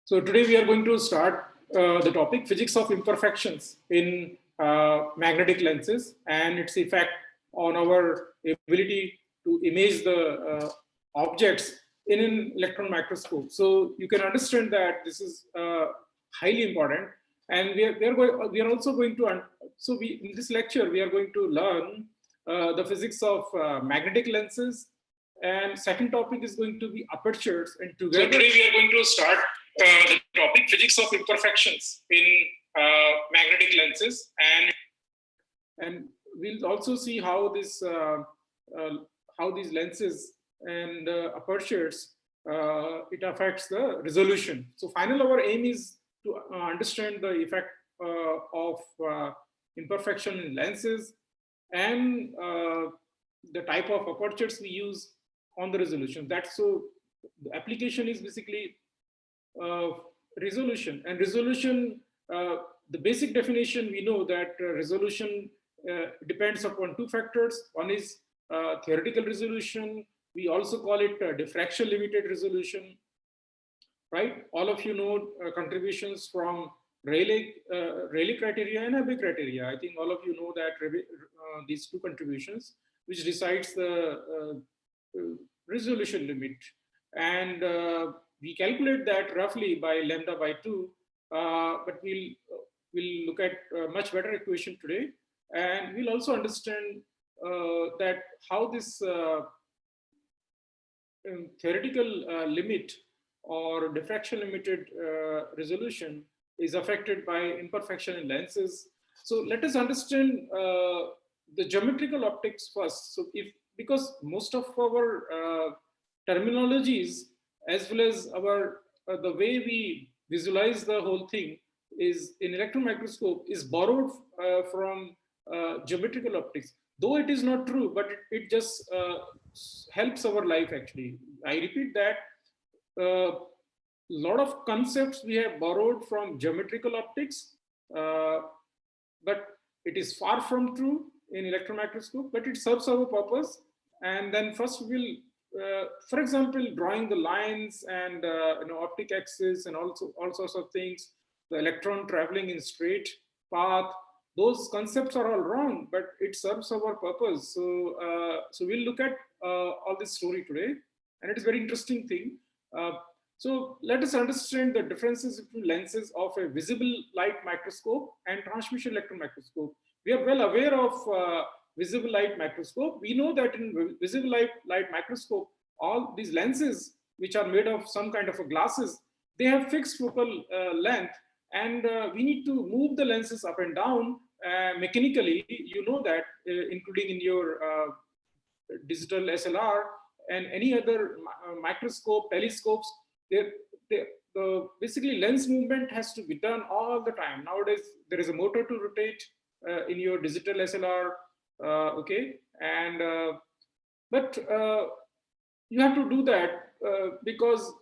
So today we are going to start the topic physics of imperfections in magnetic lenses and its effect on our ability to image the objects in an electron microscope. So you can understand that this is highly important, and we are also going to in this lecture we are going to learn the physics of magnetic lenses, and second topic is going to be apertures, and together today we are going to start the topic physics of imperfections in magnetic lenses, and we'll also see how this how these lenses and apertures it affects the resolution. So final our aim is to understand the effect of imperfection in lenses and the type of apertures we use on the resolution. That's so the application is basically resolution, and resolution, the basic definition, we know that resolution depends upon two factors. One is theoretical resolution. We also call it diffraction limited resolution, right? All of you know contributions from Rayleigh criteria and Abbe criteria. I think all of you know that these two contributions, which decides the resolution limit, and we calculate that roughly by lambda by 2, but we'll look at a much better equation today, and we'll also understand that how this theoretical limit or diffraction limited resolution is affected by imperfection in lenses. So let us understand the geometrical optics first. So because most of our terminologies as well as our the way we visualize the whole thing is in electron microscope is borrowed from geometrical optics, though it is not true, but it just helps our life actually. I repeat that a lot of concepts we have borrowed from geometrical optics, but it is far from true in electron microscope, but it serves our purpose. And then first we'll for example, drawing the lines and optic axis and also all sorts of things, the electron traveling in straight path, those concepts are all wrong, but it serves our purpose. So so we'll look at all this story today, and it is very interesting thing. So let us understand the differences between lenses of a visible light microscope and transmission electron microscope. We are well aware of visible light microscope. We know that in visible light microscope, all these lenses, which are made of some kind of a glasses, they have fixed focal length, and we need to move the lenses up and down mechanically. You know that, including in your digital SLR and any other microscope, telescopes, basically lens movement has to be done all the time. Nowadays, there is a motor to rotate in your digital SLR. Okay, and but you have to do that because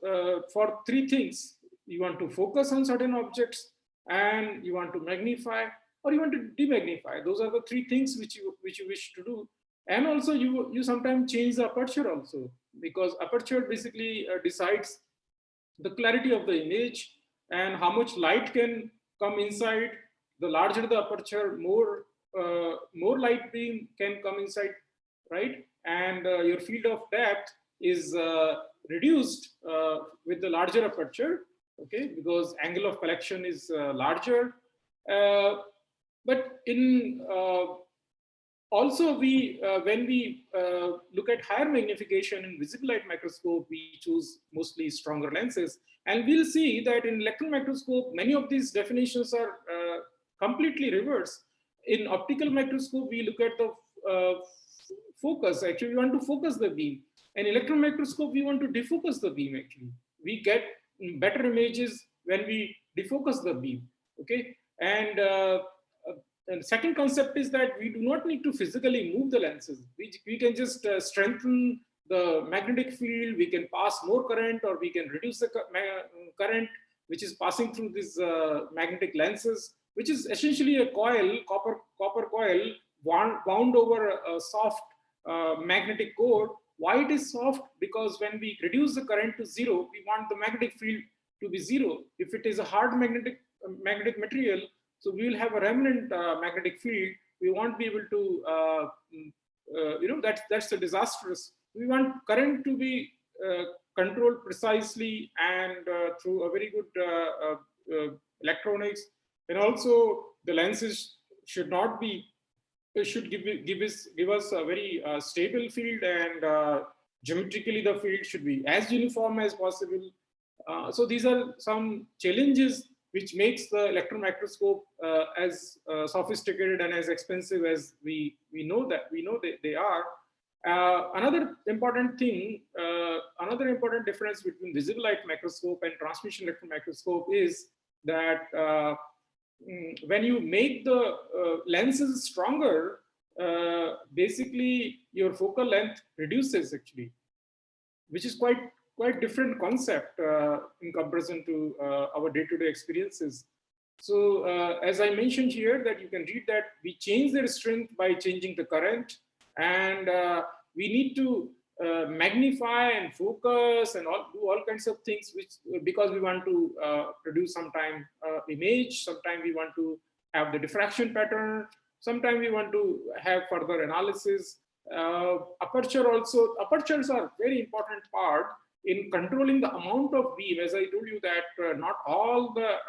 for three things: you want to focus on certain objects, and you want to magnify, or you want to demagnify. Those are the three things which you wish to do. And also you sometimes change the aperture also, because aperture basically decides the clarity of the image and how much light can come inside. The larger the aperture, more light beam can come inside, right? And your field of depth is reduced with the larger aperture, okay, because angle of collection is larger. But in also we when we look at higher magnification in visible light microscope, we choose mostly stronger lenses, and we'll see that in electron microscope many of these definitions are completely reversed. In optical microscope, we look at the focus. Actually, we want to focus the beam. In electron microscope, we want to defocus the beam. Actually, we get better images when we defocus the beam. Okay, and the second concept is that we do not need to physically move the lenses. We can just strengthen the magnetic field. We can pass more current, or we can reduce the current which is passing through these magnetic lenses, which is essentially a coil, copper coil wound over a soft magnetic core. Why it is soft? Because when we reduce the current to zero, we want the magnetic field to be zero. If it is a hard magnetic material, so we will have a remnant magnetic field. We won't be able to, that's the disastrous. We want current to be controlled precisely and through a very good electronics, and also the lenses should not be, should give us a very stable field, and geometrically the field should be as uniform as possible. So these are some challenges which makes the electron microscope as sophisticated and as expensive as we know that they are. Another important thing, another important difference between visible light microscope and transmission electron microscope is that when you make the lenses stronger, basically your focal length reduces actually, which is quite different concept in comparison to our day-to-day experiences. So as I mentioned here, that you can read that we change their strength by changing the current, and we need to magnify and focus and do all kinds of things, which because we want to produce sometime image, sometime we want to have the diffraction pattern, sometime we want to have further analysis. Apertures are very important part in controlling the amount of beam. As I told you that not all the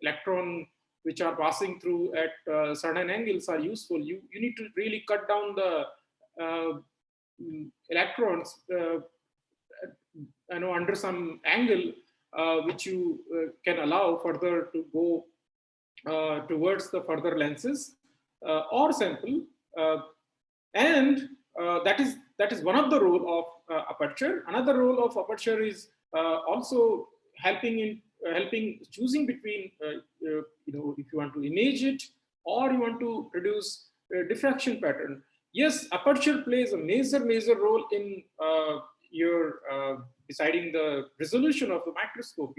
electron which are passing through at certain angles are useful. You need to really cut down the electrons under some angle which you can allow further to go towards the further lenses or sample, and that is one of the role of aperture. Another role of aperture is also helping choosing between if you want to image it or you want to produce a diffraction pattern. Yes, aperture plays a major role in your deciding the resolution of the microscope.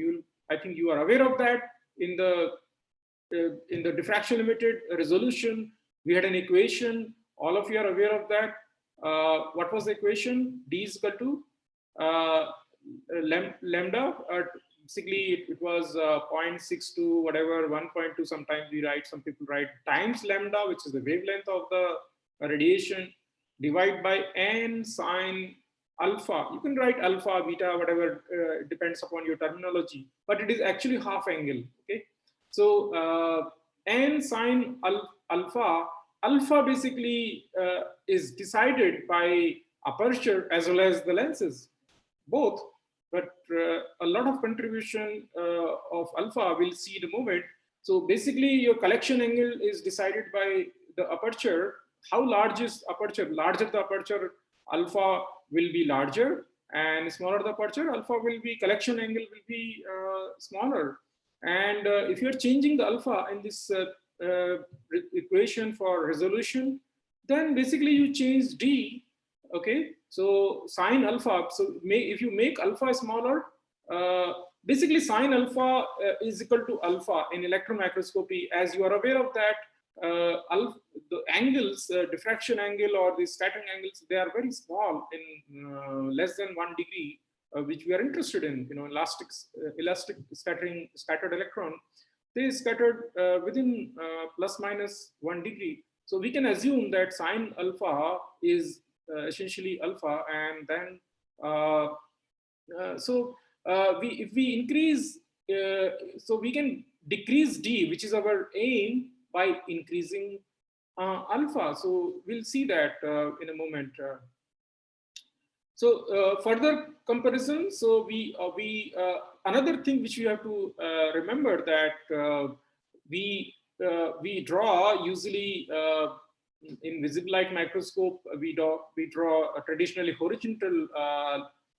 I think you are aware of that. In the diffraction limited resolution, we had an equation. All of you are aware of that. What was the equation? D is equal to lambda. Basically, it was 0.62, whatever, 1.2. Sometimes we write, some people write times lambda, which is the wavelength of the radiation, divided by n sine alpha. You can write alpha, beta, whatever, it depends upon your terminology, but it is actually half angle. Okay, so n sine alpha. Alpha basically is decided by aperture as well as the lenses, both. But a lot of contribution of alpha will see the moment. So basically, your collection angle is decided by the aperture. How large is aperture? Larger the aperture, alpha will be larger, and smaller the aperture, alpha will be, collection angle will be smaller. And if you're changing the alpha in this equation for resolution, then basically you change D. Okay, so sine alpha. So if you make alpha smaller, basically sine alpha is equal to alpha in electron microscopy. As you are aware of that, the angles, diffraction angle or the scattering angles, they are very small, in less than 1 degree, which we are interested in. Elastic scattering, scattered electron, they scattered within plus minus 1 degree. So we can assume that sine alpha is essentially alpha, and then if we increase, so we can decrease D, which is our aim, by increasing alpha. So we'll see that in a moment. So further comparison. So another thing which we have to remember, that we draw usually in visible light microscope, we draw a traditionally horizontal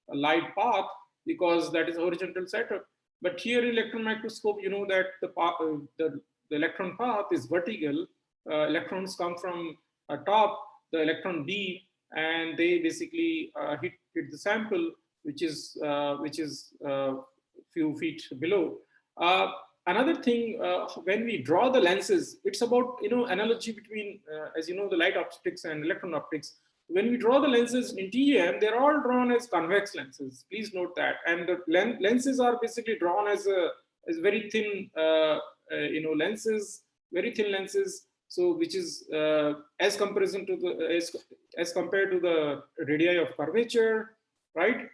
light path, because that is horizontal setup. But here in electron microscope, you know that the electron path is vertical. Electrons come from top, the electron beam, and they basically hit the sample, which is few feet below. Another thing, when we draw the lenses, it's about analogy between, as you know, the light optics and electron optics. when we draw the lenses in TEM, they're all drawn as convex lenses. Please note that. And the lenses are basically drawn as very thin, lenses, very thin lenses. So which is as comparison to the as compared to the radii of curvature, right?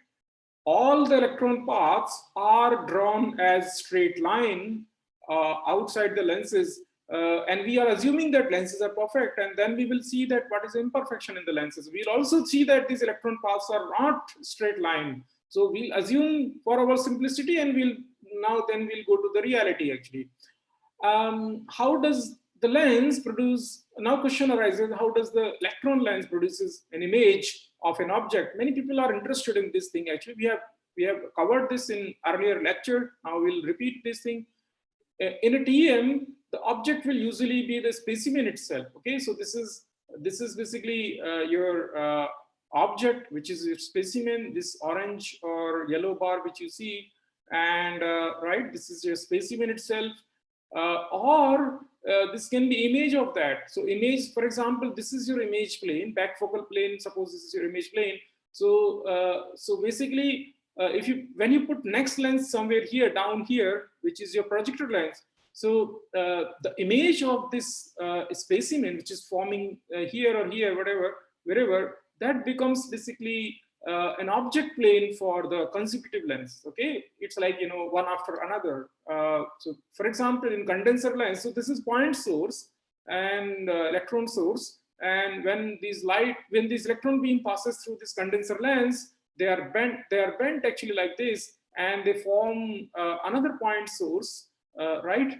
All the electron paths are drawn as straight line outside the lenses. And we are assuming that lenses are perfect, and then we will see that what is imperfection in the lenses. We'll also see that these electron paths are not straight line. So we'll assume for our simplicity, and we'll go to the reality actually. How does the lens produce? Now question arises, how does the electron lens produces an image of an object? Many people are interested in this thing. Actually, we have covered this in earlier lecture. Now we'll repeat this thing. In a TEM, the object will usually be the specimen itself. Okay, so this is basically your object, which is your specimen, this orange or yellow bar which you see, and right, this is your specimen itself, or this can be image of that. So image, for example, this is your image plane, back focal plane. Suppose this is your image plane. So so basically, when you put next lens somewhere here, down here, which is your projector lens, so the image of this specimen, which is forming here or here, whatever, wherever, that becomes basically an object plane for the consecutive lens. Okay, it's like, one after another. So for example, in condenser lens, so this is point source and electron source, and when this electron beam passes through this condenser lens, they are bent actually like this, and they form another point source, right,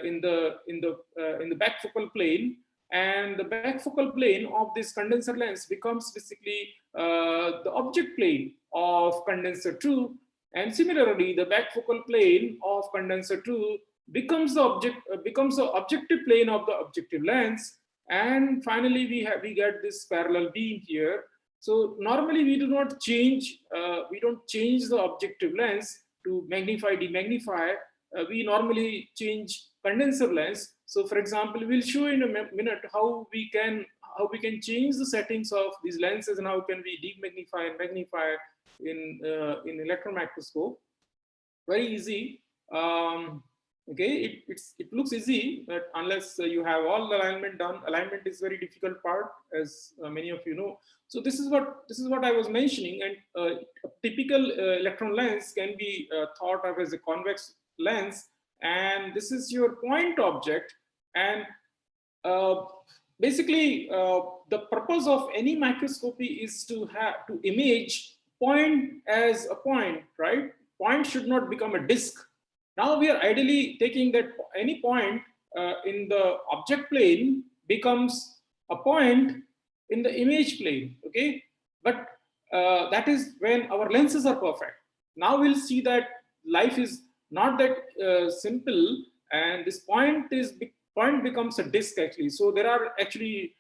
in the back focal plane. And the back focal plane of this condenser lens becomes basically the object plane of condenser 2, and similarly the back focal plane of condenser 2 becomes the objective plane of the objective lens. And finally we get this parallel beam here. So normally we don't change the objective lens to magnify, demagnify. We normally change condenser lens. So for example, we'll show in a minute how we can change the settings of these lenses, and how can we demagnify and magnify in electron microscope. Very easy. Okay, it looks easy, but unless you have all the alignment done, alignment is very difficult part, as many of you know. So this is what I was mentioning, and a typical electron lens can be thought of as a convex lens, and this is your point object. And basically the purpose of any microscopy is to image point as a point, right? Point should not become a disk. Now we are ideally taking that any point in the object plane becomes a point in the image plane. Okay, but that is when our lenses are perfect. Now we'll see that life is not that simple, and this point becomes a disk actually. So there are actually,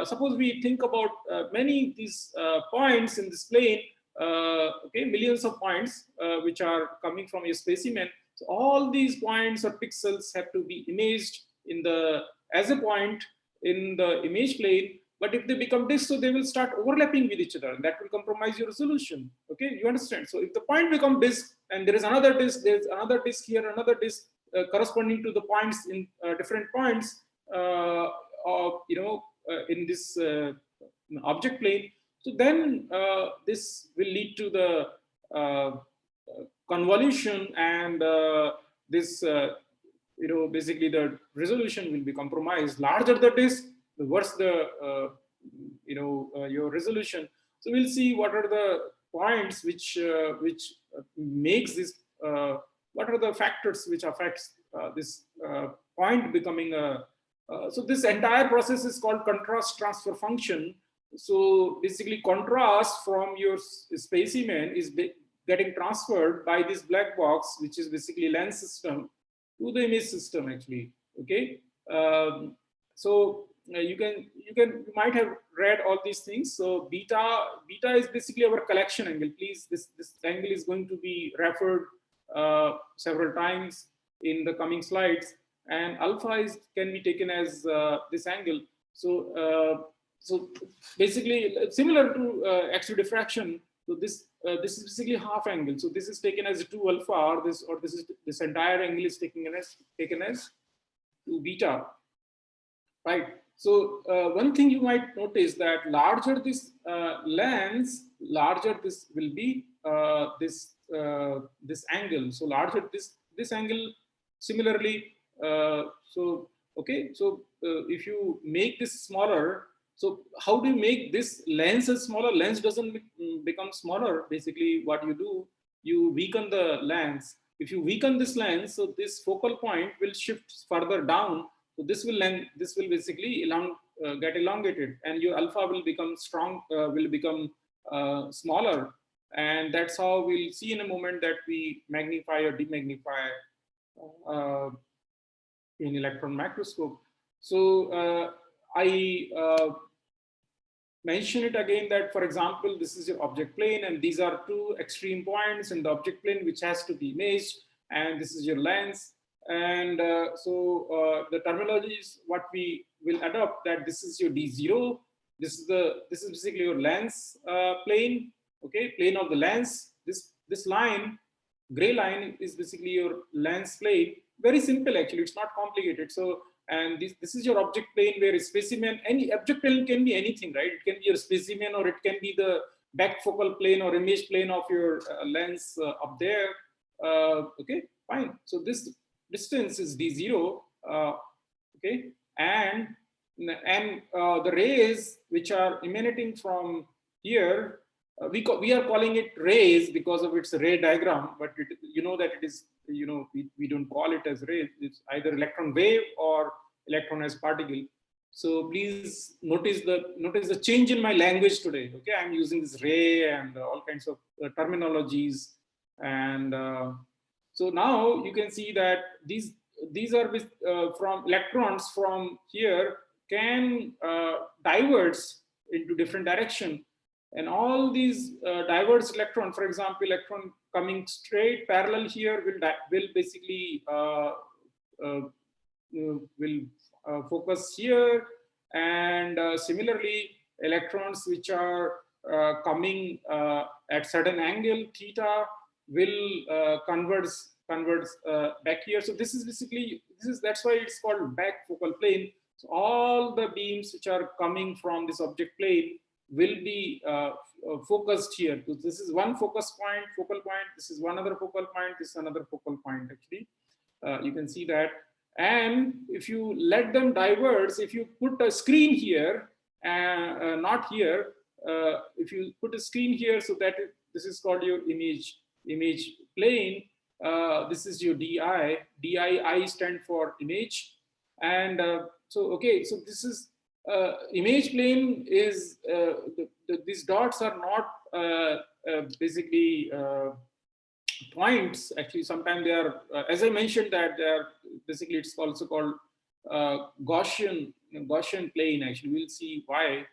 suppose we think about many these points in this plane, okay, millions of points which are coming from your specimen. So all these points or pixels have to be imaged as a point in the image plane. But if they become disks, so they will start overlapping with each other, and that will compromise your resolution. Okay, you understand? So if the point becomes disk, and there is another disk, there's another disk here, another disk corresponding to the points in different points of in this object plane. So then this will lead to the convolution, and this basically the resolution will be compromised. Larger the disk, the worse the your resolution. So we'll see what are the points which makes this. What are the factors which affects this point becoming a. So this entire process is called contrast transfer function. So basically, contrast from your specimen is getting transferred by this black box, which is basically lens system, to the image system actually. Okay, so you might have read all these things. So beta is basically our collection angle. Please, this angle is going to be referred several times in the coming slides, and alpha can be taken as this angle. So so basically similar to X-ray diffraction. So this is basically half angle. So this is taken as 2 alpha, or this entire angle is taken as 2 beta, right? So one thing you might notice that larger this lens, larger this will be this angle. So larger this angle. Similarly, so okay. So if you make this smaller, so how do you make this lens as smaller? Lens doesn't become smaller. Basically, what you do, you weaken the lens. If you weaken this lens, so this focal point will shift further down. So this will basically get elongated, and your alpha will become smaller, and that's how we'll see in a moment that we magnify or demagnify in electron microscope. So I mention it again that, for example, this is your object plane, and these are 2 extreme points in the object plane which has to be imaged, and this is your lens. And the terminology is what we will adopt, that this is your D0. This is basically your lens plane, okay, plane of the lens. This line, gray line, is basically your lens plane. Very simple, actually. It's not complicated. So, and this is your object plane, where a specimen, any object plane can be anything, right? It can be your specimen, or it can be the back focal plane or image plane of your lens up there. Okay, fine. So this distance is D0, okay, and the rays which are emanating from here, we are calling it rays because of its ray diagram, but you know that it is, we don't call it as rays. It's either electron wave or electron as particle. So please notice the change in my language today. Okay, I'm using this ray and all kinds of terminologies, and so now you can see that these are from electrons from here can diverge into different direction, and all these diverged electron, for example, electron coming straight parallel here will basically focus here, and similarly electrons which are coming at certain angle theta will converge back here. So this is basically, that's why it's called back focal plane. So all the beams which are coming from this object plane will be focused here. So this is one focal point, this is one other focal point, this is another focal point, actually. You can see that. And if you let them diverge, if you put a screen here, not here, if you put a screen here, so that this is called your image plane. This is your DI. I stand for image. And so, okay, so this is image plane is, these dots are not basically points. Actually, sometimes they are, as I mentioned, that they are basically, it's also called Gaussian plane. Actually, we'll see why.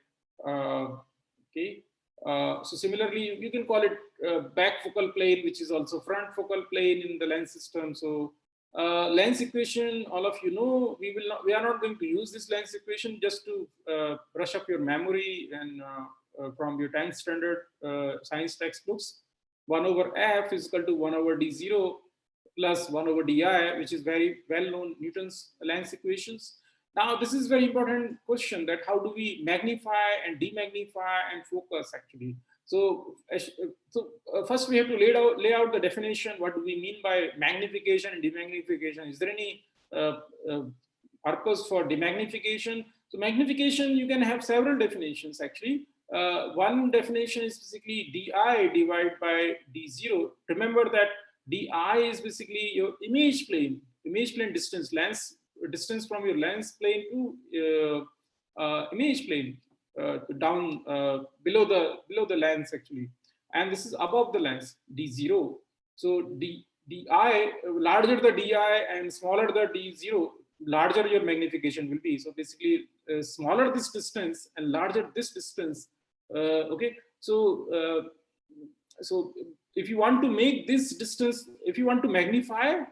Okay. So similarly, you can call it back focal plane, which is also front focal plane in the lens system. So lens equation, all of you know, we are not going to use this lens equation, just to brush up your memory and from your 10th standard science textbooks. 1 over f is equal to 1 over d0 plus 1 over di, which is very well known Newton's lens equations. Now, this is very important question, that how do we magnify and demagnify and focus, actually. So, first we have to lay out the definition. What do we mean by magnification and demagnification? Is there any purpose for demagnification? So magnification, you can have several definitions, actually. One definition is basically di divided by d0. Remember that di is basically your image plane distance, distance from your lens plane to image plane, down below the lens, actually, and this is above the lens, d0. So di, larger the di and smaller the d0, larger your magnification will be. So basically, smaller this distance and larger this distance. Okay, so so if you want to make this distance, if you want to magnify,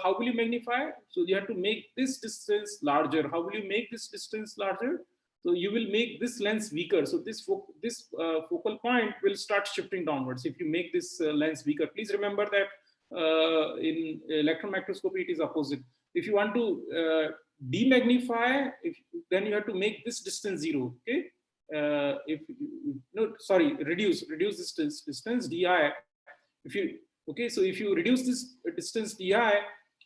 how will you magnify? So you have to make this distance larger. How will you make this distance larger? So you will make this lens weaker. So this focal point will start shifting downwards if you make this lens weaker. Please remember that in electron microscopy it is opposite. If you want to demagnify, then you have to make this distance 0. Okay, reduce this distance di. If you so if you reduce this distance di,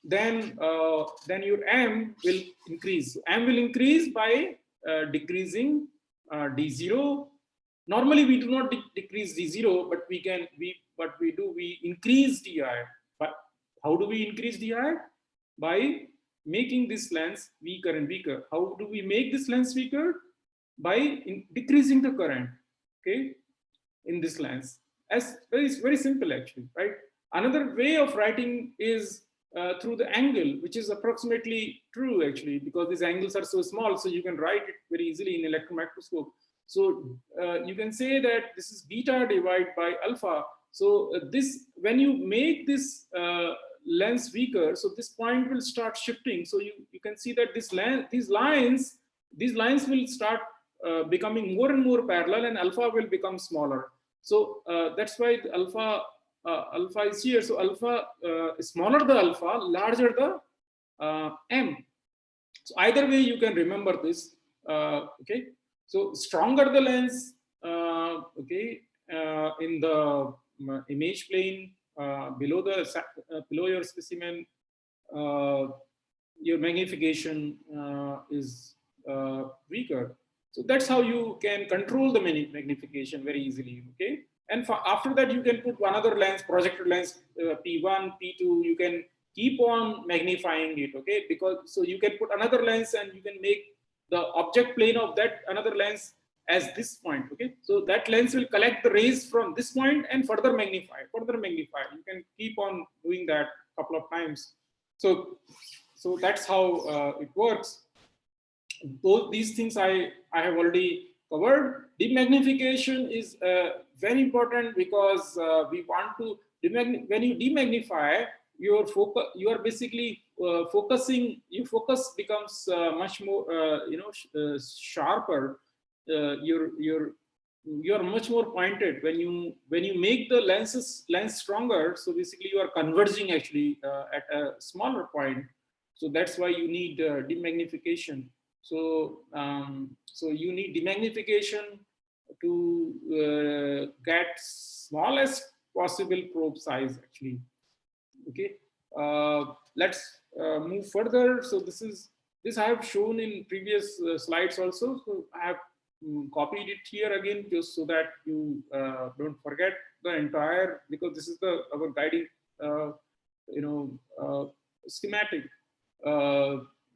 then your m will increase. M will increase by decreasing d0. Normally we do not decrease d0, but we increase di. But how do we increase di? By making this lens weaker and weaker. How do we make this lens weaker? By decreasing the current, okay, in this lens. As very simple actually, right? Another way of writing is through the angle, which is approximately true actually, because these angles are so small, so you can write it very easily in electron microscope. So you can say that this is beta divided by alpha. So when you make this lens weaker, so this point will start shifting. So you can see that these lines will start becoming more and more parallel, and alpha will become smaller. So that's why the alpha is here. So alpha, smaller the alpha, larger the m. So either way you can remember this. Okay. So stronger the lens, okay, in the image plane below your specimen, your magnification is weaker. So that's how you can control the magnification very easily. Okay, and after that you can put another lens, projector lens, P1, P2. You can keep on magnifying it. Okay, because so you can put another lens and you can make the object plane of that another lens as this point. Okay, so that lens will collect the rays from this point and further magnify. You can keep on doing that a couple of times. So that's how it works. Both these things I have already covered. Demagnification is very important because we want to when you demagnify, you are basically focusing. Your focus becomes much more sharper. You're much more pointed when you make the lens stronger. So basically you are converging actually at a smaller point. So that's why you need demagnification. So so you need demagnification to get smallest possible probe size actually. Okay, let's move further. So this I have shown in previous slides also. So I have copied it here again just so that you don't forget the entire, because this is our guiding schematic.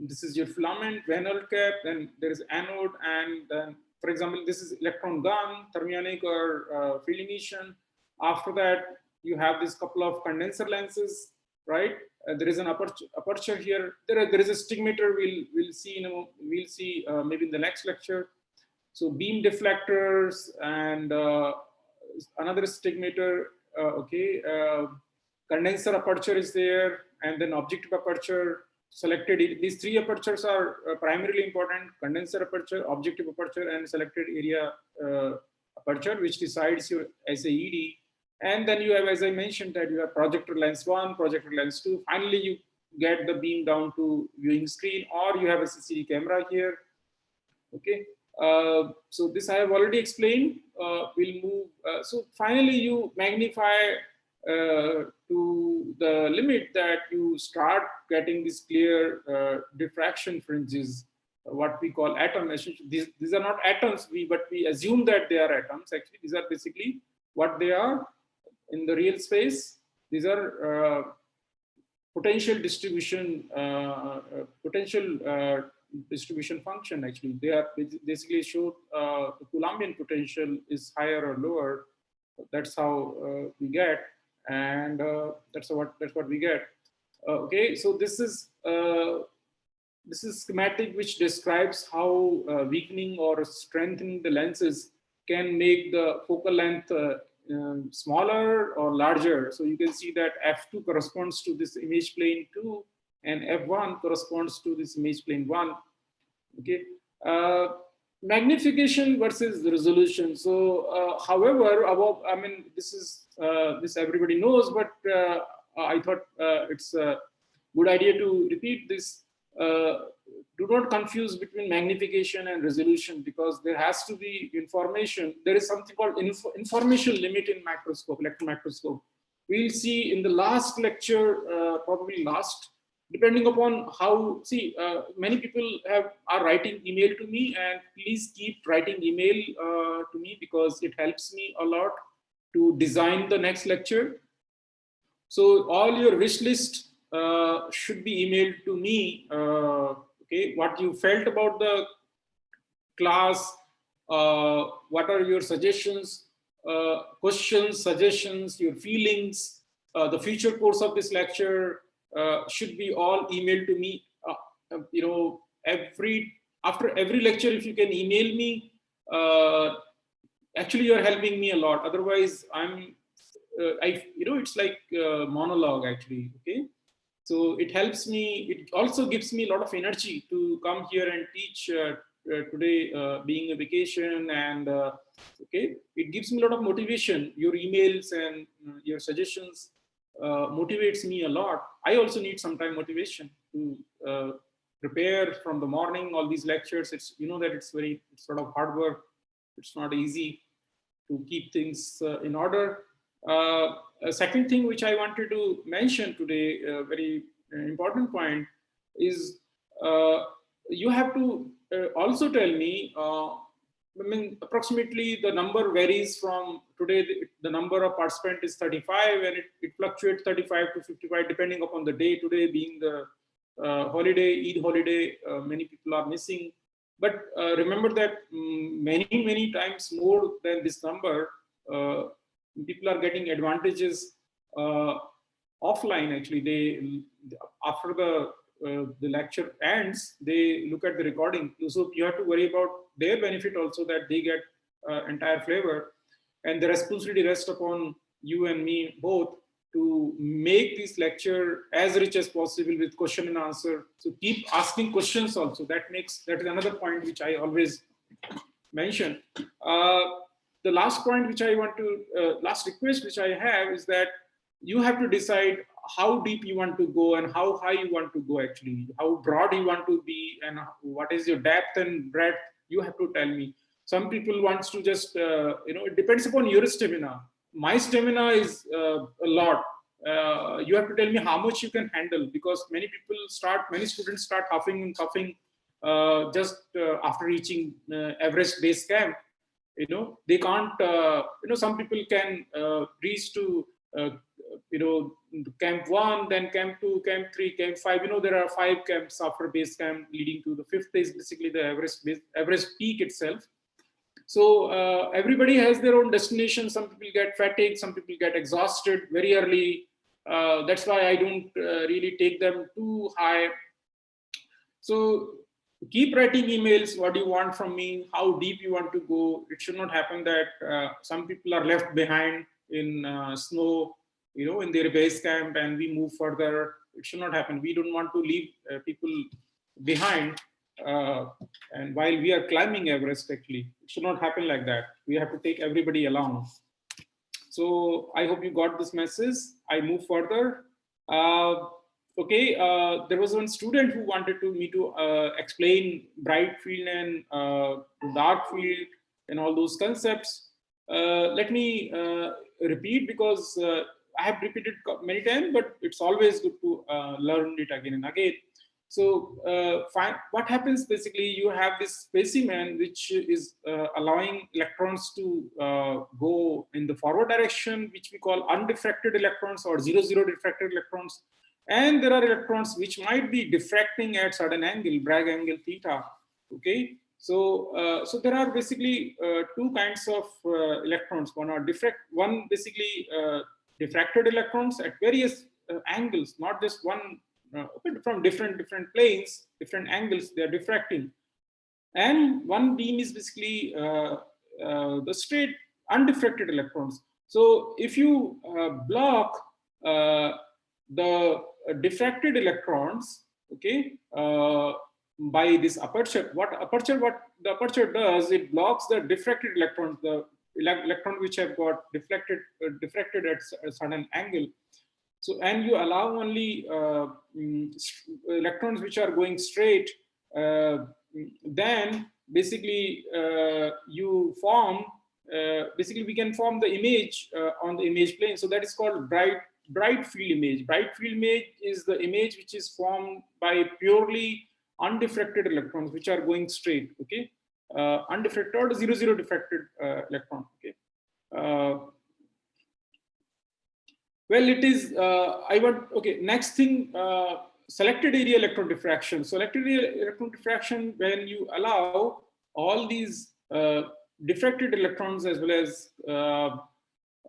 This is your filament, Van Alt cap, then there is anode, and then, for example, this is electron gun, thermionic or field emission. After that, you have this couple of condenser lenses, right? There is an aperture here. There is a stigmator. We'll see maybe in the next lecture. So beam deflectors and another stigmator. Okay, condenser aperture is there, and then objective aperture. Selected, these three apertures are primarily important: condenser aperture, objective aperture, and selected area aperture, which decides your SAED. And then you have, as I mentioned, that you have projector lens 1, projector lens 2. Finally, you get the beam down to viewing screen, or you have a CCD camera here. Okay, so this I have already explained. We'll move. So finally, you magnify to the limit that you start getting these clear diffraction fringes, what we call atoms. These are not atoms, but we assume that they are atoms. Actually, these are basically what they are in the real space. These are potential distribution function. Actually, they are basically show the Coulombian potential is higher or lower. That's how we get. And that's what we get. Okay, so this is schematic which describes how weakening or strengthening the lenses can make the focal length smaller or larger. So you can see that f2 corresponds to this image plane 2, and f1 corresponds to this image plane 1. Okay. magnification versus resolution. So, however, above, I mean, this everybody knows, but I thought it's a good idea to repeat this. Do not confuse between magnification and resolution, because there has to be information. There is something called information limit in microscope, electron microscope. We'll see in the last lecture, probably last, depending upon how, see, many people are writing email to me, and please keep writing email to me, because it helps me a lot to design the next lecture. So all your wish list should be emailed to me. Okay, what you felt about the class, what are your suggestions, questions, suggestions, your feelings, the future course of this lecture should be all emailed to me. You know, after every lecture, if you can email me, actually you're helping me a lot. Otherwise, it's like monologue actually. Okay, so it helps me. It also gives me a lot of energy to come here and teach today, being a vacation, and okay, it gives me a lot of motivation. Your emails and your suggestions motivates me a lot. I also need some time motivation to prepare from the morning all these lectures. It's, you know, that it's sort of hard work. It's not easy to keep things in order. A second thing which I wanted to mention today, a very important point, is you have to also tell me, I mean, approximately the number varies from today. The number of participants is 35, and it fluctuates 35 to 55 depending upon the day. Today being the holiday, Eid holiday, many people are missing. But remember that many times more than this number, people are getting advantages offline. Actually, they, after the lecture ends, they look at the recording. So you have to worry about their benefit also, that they get entire flavor, and the responsibility rests upon you and me both to make this lecture as rich as possible with question and answer. So keep asking questions also. That is another point which I always mention. The last point which I want to, last request which I have is that you have to decide how deep you want to go and how high you want to go, actually, how broad you want to be, and what is your depth and breadth. You have to tell me. Some people wants to just, it depends upon your stamina. My stamina is a lot. You have to tell me how much you can handle, because many students start huffing and puffing just after reaching Everest base camp. They can't, some people can reach to, camp 1, then camp 2, camp 3, camp 5. There are 5 camps after base camp. Leading to the 5th is basically the Everest peak itself. So everybody has their own destination. Some people get fatigued, some people get exhausted very early. That's why I don't really take them too high. So keep writing emails. What do you want from me? How deep you want to go? It should not happen that some people are left behind in snow, in their base camp, and we move further. It should not happen. We don't want to leave people behind. And while we are climbing Everest, actually, it should not happen like that. We have to take everybody along. So I hope you got this message. I move further. Okay, there was one student who wanted me to explain bright field and dark field and all those concepts. Let me repeat, because I have repeated many times, but it's always good to learn it again and again. So what happens, basically, you have this specimen which is allowing electrons to go in the forward direction, which we call undiffracted electrons or 0, 0 diffracted electrons. And there are electrons which might be diffracting at certain angle, Bragg angle theta. Okay, so so there are basically 2 kinds of electrons. One basically diffracted electrons at various angles, not just one, from different planes, different angles, they are diffracting. And one beam is basically the straight undiffracted electrons. So if you block the diffracted electrons, okay, by this aperture. What the aperture does, it blocks the diffracted electrons, the electron which have got diffracted at a certain angle. So, and you allow only electrons which are going straight. Then basically you form. Basically, we can form the image on the image plane. So that is called bright field image. Bright field image is the image which is formed by purely undiffracted electrons which are going straight. Okay, undiffracted or zero diffracted electron. Okay. Well, it is, next thing, selected area electron diffraction. Selected area electron diffraction, when you allow all these diffracted electrons as well as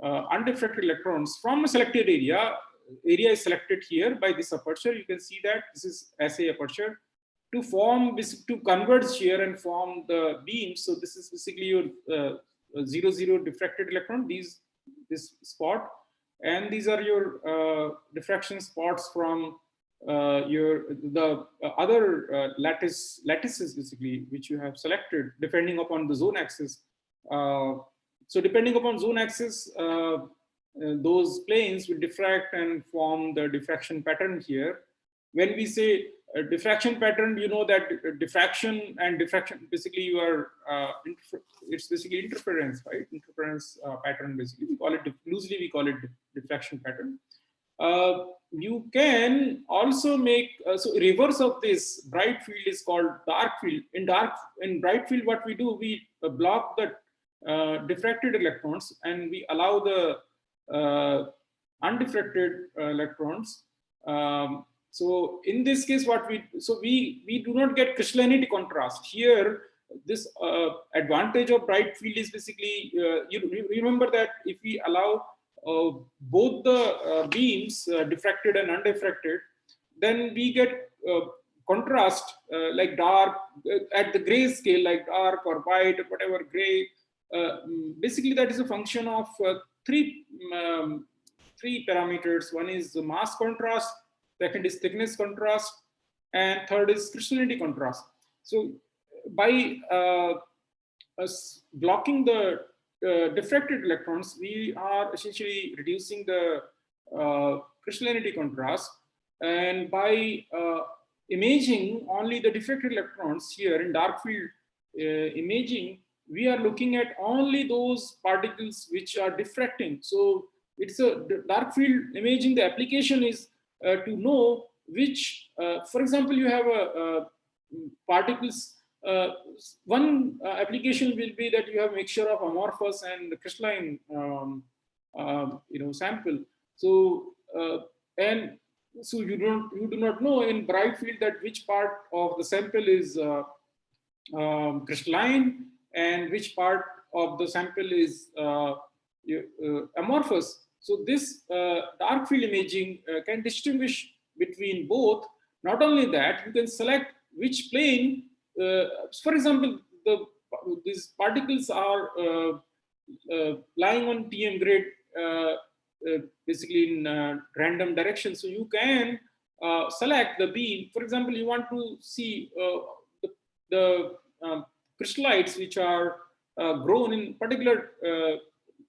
undiffracted electrons from a selected area is selected here by this aperture. You can see that this is SA aperture to form, to converge here and form the beam. So this is basically your 0 diffracted electron, this spot. And these are your diffraction spots from the other lattices basically, which you have selected depending upon the zone axis. So depending upon zone axis, those planes will diffract and form the diffraction pattern here. When we say diffraction pattern, you know that diffraction and diffraction, basically you are, it's basically interference, right? Interference pattern, basically. We call it, loosely we call it diffraction pattern. You can also make, so reverse of this bright field is called dark field. In bright field, what we do, we block the diffracted electrons and we allow the undiffracted electrons. So in this case, we do not get crystallinity contrast here. This advantage of bright field is basically, you remember that if we allow both the beams, diffracted and undiffracted, then we get contrast like dark at the gray scale, like dark or white or whatever gray. Basically, that is a function of three parameters. One is the mass contrast, second is thickness contrast, and third is crystallinity contrast. So by blocking the diffracted electrons, we are essentially reducing the crystallinity contrast. And by imaging only the diffracted electrons here in dark field imaging, we are looking at only those particles which are diffracting. So it's a dark field imaging. The application is to know which, for example, you have particles. One application will be that you have a mixture of amorphous and crystalline, sample. So and so you do not know in bright field that which part of the sample is crystalline and which part of the sample is amorphous. So this dark field imaging can distinguish between both. Not only that, you can select which plane. For example, these particles are lying on TEM grid, basically in random direction. So you can select the beam. For example, you want to see the crystallites which are grown in particular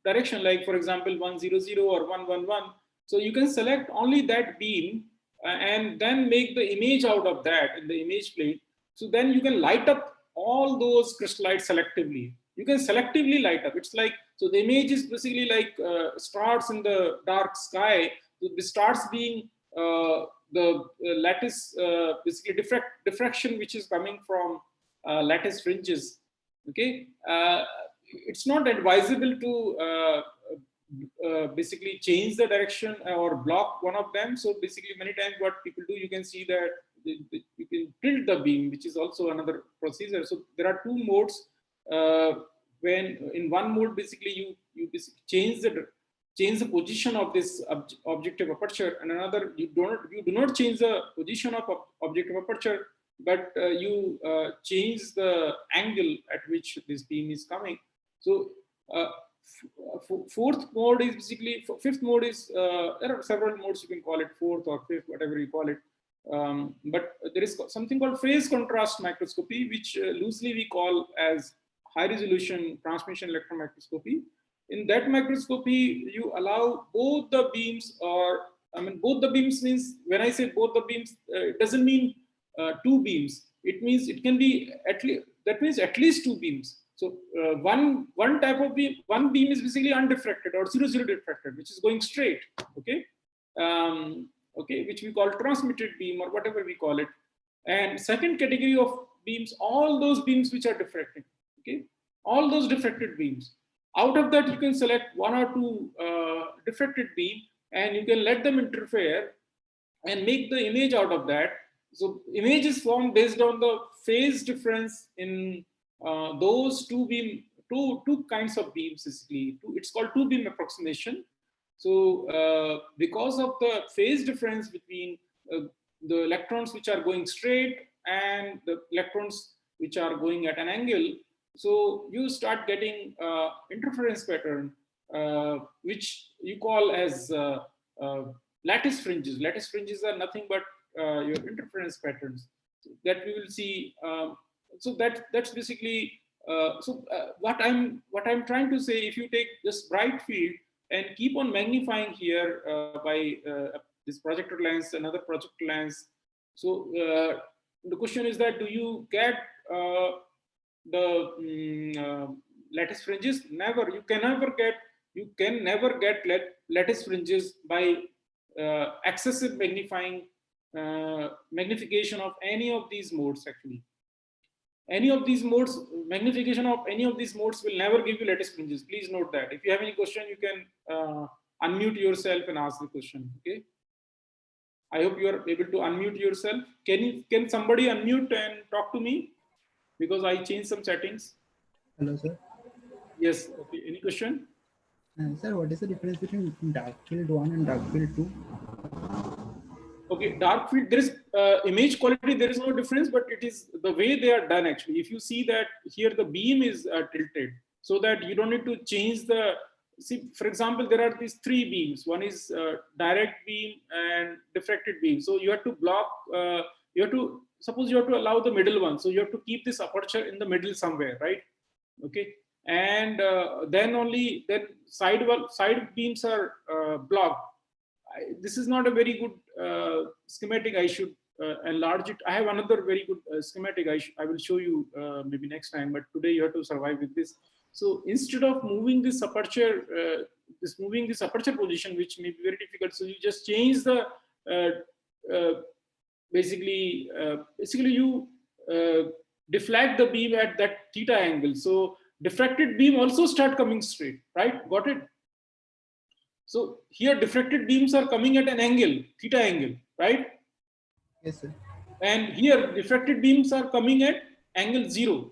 direction, like for example 100 or 111. So you can select only that beam and then make the image out of that in the image plane. So then you can light up all those crystallites selectively. You can selectively light up. It's like, so the image is basically like stars in the dark sky. So the stars being the lattice, basically diffraction which is coming from lattice fringes. Okay, it's not advisable to basically change the direction or block one of them. So basically, many times what people do, you can see that you can tilt the beam, which is also another procedure. So there are two modes. When in one mode, basically you basically change the position of this objective aperture, and another you do not change the position of objective aperture, but you change the angle at which this beam is coming. So fourth mode is basically, fifth mode is, there are several modes, you can call it fourth or fifth, whatever you call it. But there is something called phase contrast microscopy, which loosely we call as high resolution transmission electron microscopy. In that microscopy, you allow both the beams, or I mean, both the beams means, when I say both the beams, it doesn't mean two beams. It means it can be at least, that means at least two beams. So one type of beam, one beam is basically undifracted or zero diffracted, which is going straight. Okay. Okay, which we call transmitted beam or whatever we call it. And second category of beams, all those beams which are diffracting. Okay, all those diffracted beams. Out of that, you can select one or two diffracted beam, and you can let them interfere and make the image out of that. So image is formed based on the phase difference in those two kinds of beams. Basically, it's called two beam approximation. So because of the phase difference between the electrons which are going straight and the electrons which are going at an angle, so you start getting interference pattern, which you call as lattice fringes. Lattice fringes are nothing but your interference patterns that we will see. So that's basically what I'm trying to say. If you take this bright field and keep on magnifying here by this projector lens, another projector lens. So the question is that, do you get the lattice fringes? Never. You can never get lattice fringes by excessive magnification of any of these modes. Actually, any of these modes, magnification of any of these modes will never give you lattice fringes. Please note that. If you have any question, you can unmute yourself and ask the question. Okay. I hope you are able to unmute yourself. Can somebody unmute and talk to me? Because I changed some settings. Hello, sir. Yes. Okay. Any question? Sir, what is the difference between dark field 1 and dark field 2? Okay, dark field, there is image quality, there is no difference, but it is the way they are done actually. If you see that here the beam is tilted, so that you don't need to change the, see, for example, there are these three beams. One is direct beam and diffracted beam. So you have to block, suppose you have to allow the middle one. So you have to keep this aperture in the middle somewhere, right? Okay. And then side beams are blocked. This is not a very good schematic. I should enlarge it. I have another very good schematic. I will show you maybe next time, but today you have to survive with this. So instead of moving this aperture, position, which may be very difficult, so you just change the basically you deflect the beam at that theta angle. So diffracted beam also start coming straight, right? Got it? So here diffracted beams are coming at an angle, theta angle, right? Yes, sir. And here diffracted beams are coming at angle 0.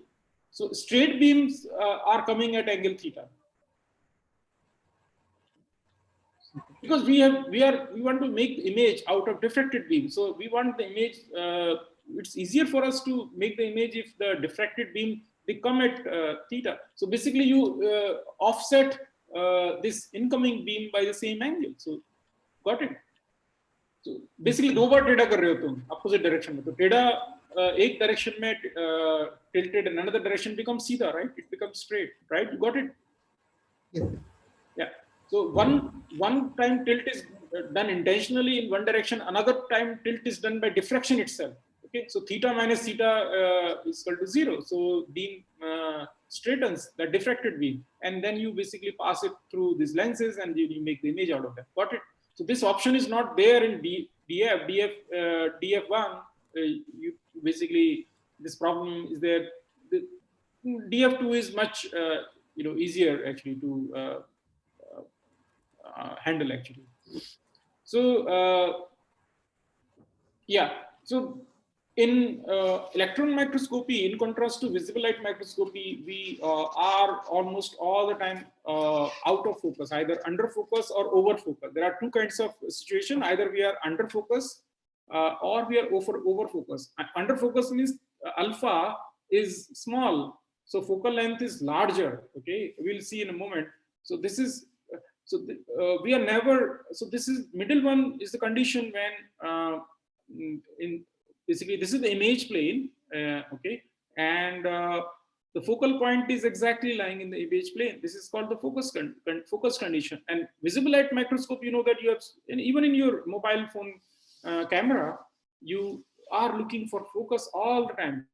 So straight beams are coming at angle theta. Because we want to make the image out of diffracted beam. So we want the image, it's easier for us to make the image if the diffracted beam, they come at theta. So basically you offset this incoming beam by the same angle. So got it? So basically दो बार टेढ़ा कर रहे हो तुम opposite direction में. तो टेढ़ा एक direction में tilted and another direction becomes सीधा, right? It becomes straight, right? You got it? Yes. Yeah. So one time tilt is done intentionally in one direction. Another time tilt is done by diffraction itself. Okay. So theta minus theta is equal to 0. So beam straightens the diffracted beam, and then you basically pass it through these lenses and you make the image out of that. Got it? So this option is not there in DF1. You basically, this problem is there. The DF2 is much easier actually to handle actually. So yeah, so in electron microscopy, in contrast to visible light microscopy, we are almost all the time out of focus, either under focus or over focus. There are two kinds of situation. Either we are under focus or we are over focus. Under focus means alpha is small, so focal length is larger. Okay, we'll see in a moment. So this is we are never. So this is middle one is the condition when in basically this is the image plane, okay, and the focal point is exactly lying in the image plane. This is called the focus condition, and visible at microscope. You know that you have, and even in your mobile phone camera, you are looking for focus all the time.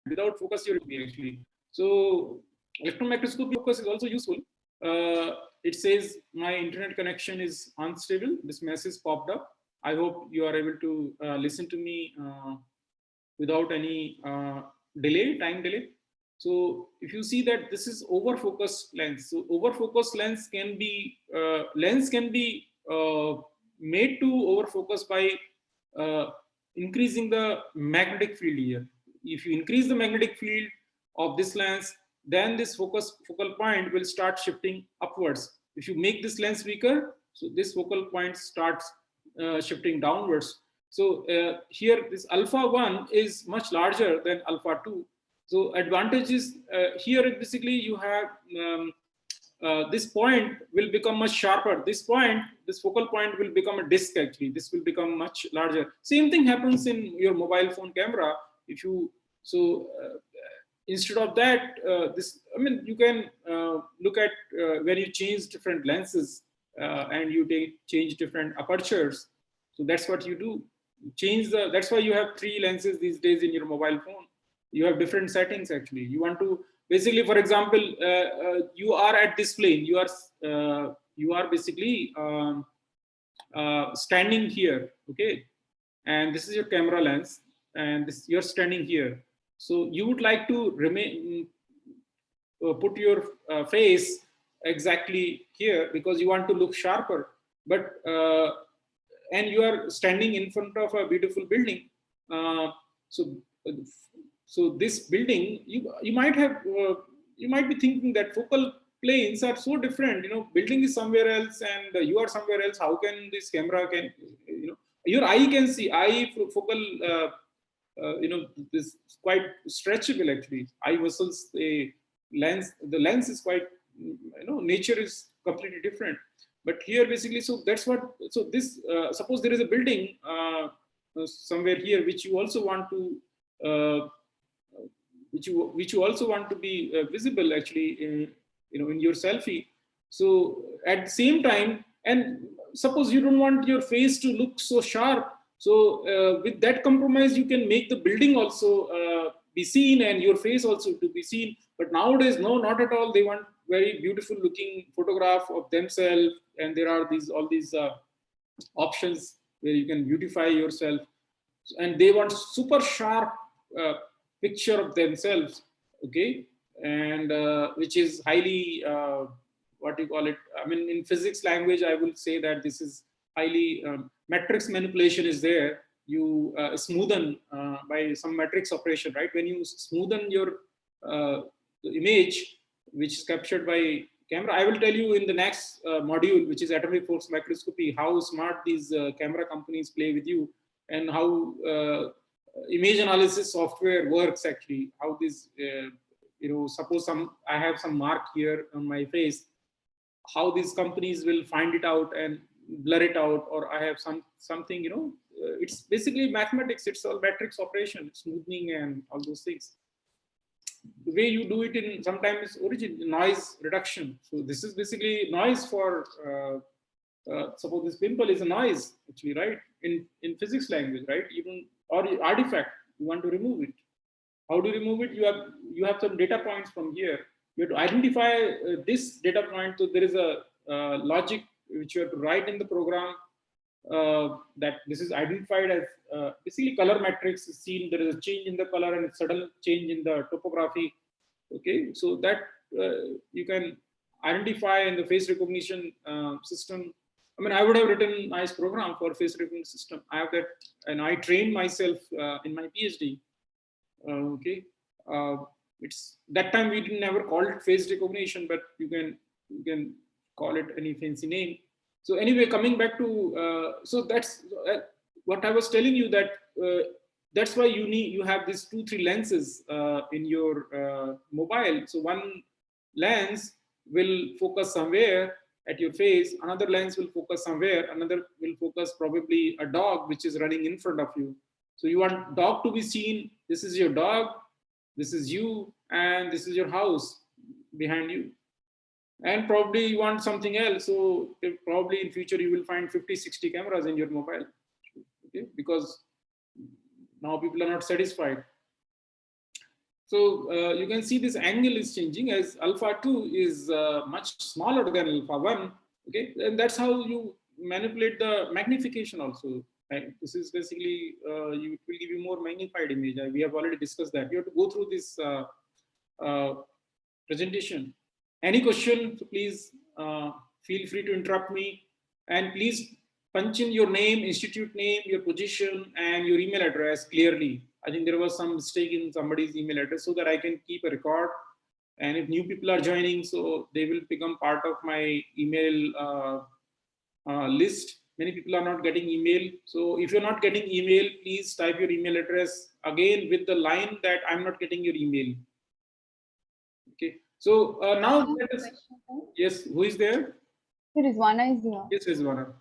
Without focus, you're actually. So electron microscopy focus is also useful. It says my internet connection is unstable. This message popped up. I hope you are able to listen to me without any time delay. So if you see that this is overfocused lens. So overfocused lens can be made to overfocus by increasing the magnetic field here. If you increase the magnetic field of this lens, then this focal point will start shifting upwards. If you make this lens weaker, so this focal point starts shifting downwards. So here this alpha 1 is much larger than alpha 2. So advantage is here basically you have this point will become much sharper. This focal point will become a disc actually. This will become much larger. Same thing happens in your mobile phone camera. If you, instead of that, you can look at when you change different lenses and you change different apertures. So that's what you do. That's why you have 3 lenses these days in your mobile phone. You have different settings actually. You want to basically, for example, you are at this plane. You are basically standing here, okay, and this is your camera lens, and you're standing here. So you would like to put your face exactly here because you want to look sharper, but and you are standing in front of a beautiful building. So this building, you might be thinking that focal planes are so different. Building is somewhere else and you are somewhere else. How can this camera your eye can see focal this is quite stretchable actually. Eye muscles, the lens is quite, nature is completely different. But here basically, so that's what, so this, suppose there is a building somewhere here, which you also want to, which you also want to be visible actually in your selfie. So at the same time, and suppose you don't want your face to look so sharp, so with that compromise you can make the building also be seen and your face also to be seen. But nowadays, no, not at all. They want very beautiful looking photograph of themselves, and there are all these options where you can beautify yourself, and they want super sharp picture of themselves, okay, and which is highly what do you call it, in physics language I will say that this is highly matrix manipulation is there. You smoothen by some matrix operation, right? When you smoothen your image which is captured by camera. I will tell you in the next module, which is atomic force microscopy, how smart these camera companies play with you, and how image analysis software works actually. How this, suppose I have some mark here on my face, how these companies will find it out and blur it out, or I have something, it's basically mathematics. It's all matrix operation, smoothing and all those things. The way you do it in sometimes origin noise reduction. So this is basically noise for suppose this pimple is a noise actually, right? In physics language, right? Even or artifact, you want to remove it. How do you remove it? You have some data points from here. You have to identify this data point. So there is a logic which you have to write in the program that this is identified as basically color matrix is seen. There is a change in the color and a sudden change in the topography. Okay, so that you can identify in the face recognition system. I would have written a nice program for face recognition system. I have that, and I trained myself in my PhD. Okay, it's that time we didn't never call it face recognition, but you can call it any fancy name. So anyway, coming back to so that's what I was telling you, that that's why you have these 2-3 lenses in your mobile. So one lens will focus somewhere at your face, another lens will focus somewhere, another will focus probably a dog which is running in front of you. So you want dog to be seen, this is your dog, this is you, and this is your house behind you. And probably you want something else, so probably in future you will find 50-60 cameras in your mobile, okay? Because now people are not satisfied. So you can see this angle is changing as alpha 2 is much smaller than alpha 1, okay? And that's how you manipulate the magnification also. Right? This is basically, you will give you more magnified image. We have already discussed that. You have to go through this presentation. Any question, so please feel free to interrupt me, and please punch in your name, institute name, your position, and your email address clearly. I think there was some mistake in somebody's email address, so that I can keep a record. And if new people are joining, so they will become part of my email list. Many people are not getting email. So if you're not getting email, please type your email address again with the line that I'm not getting your email. Okay. So now, yes, who is there? Rizwana is here. Yes, Rizwana.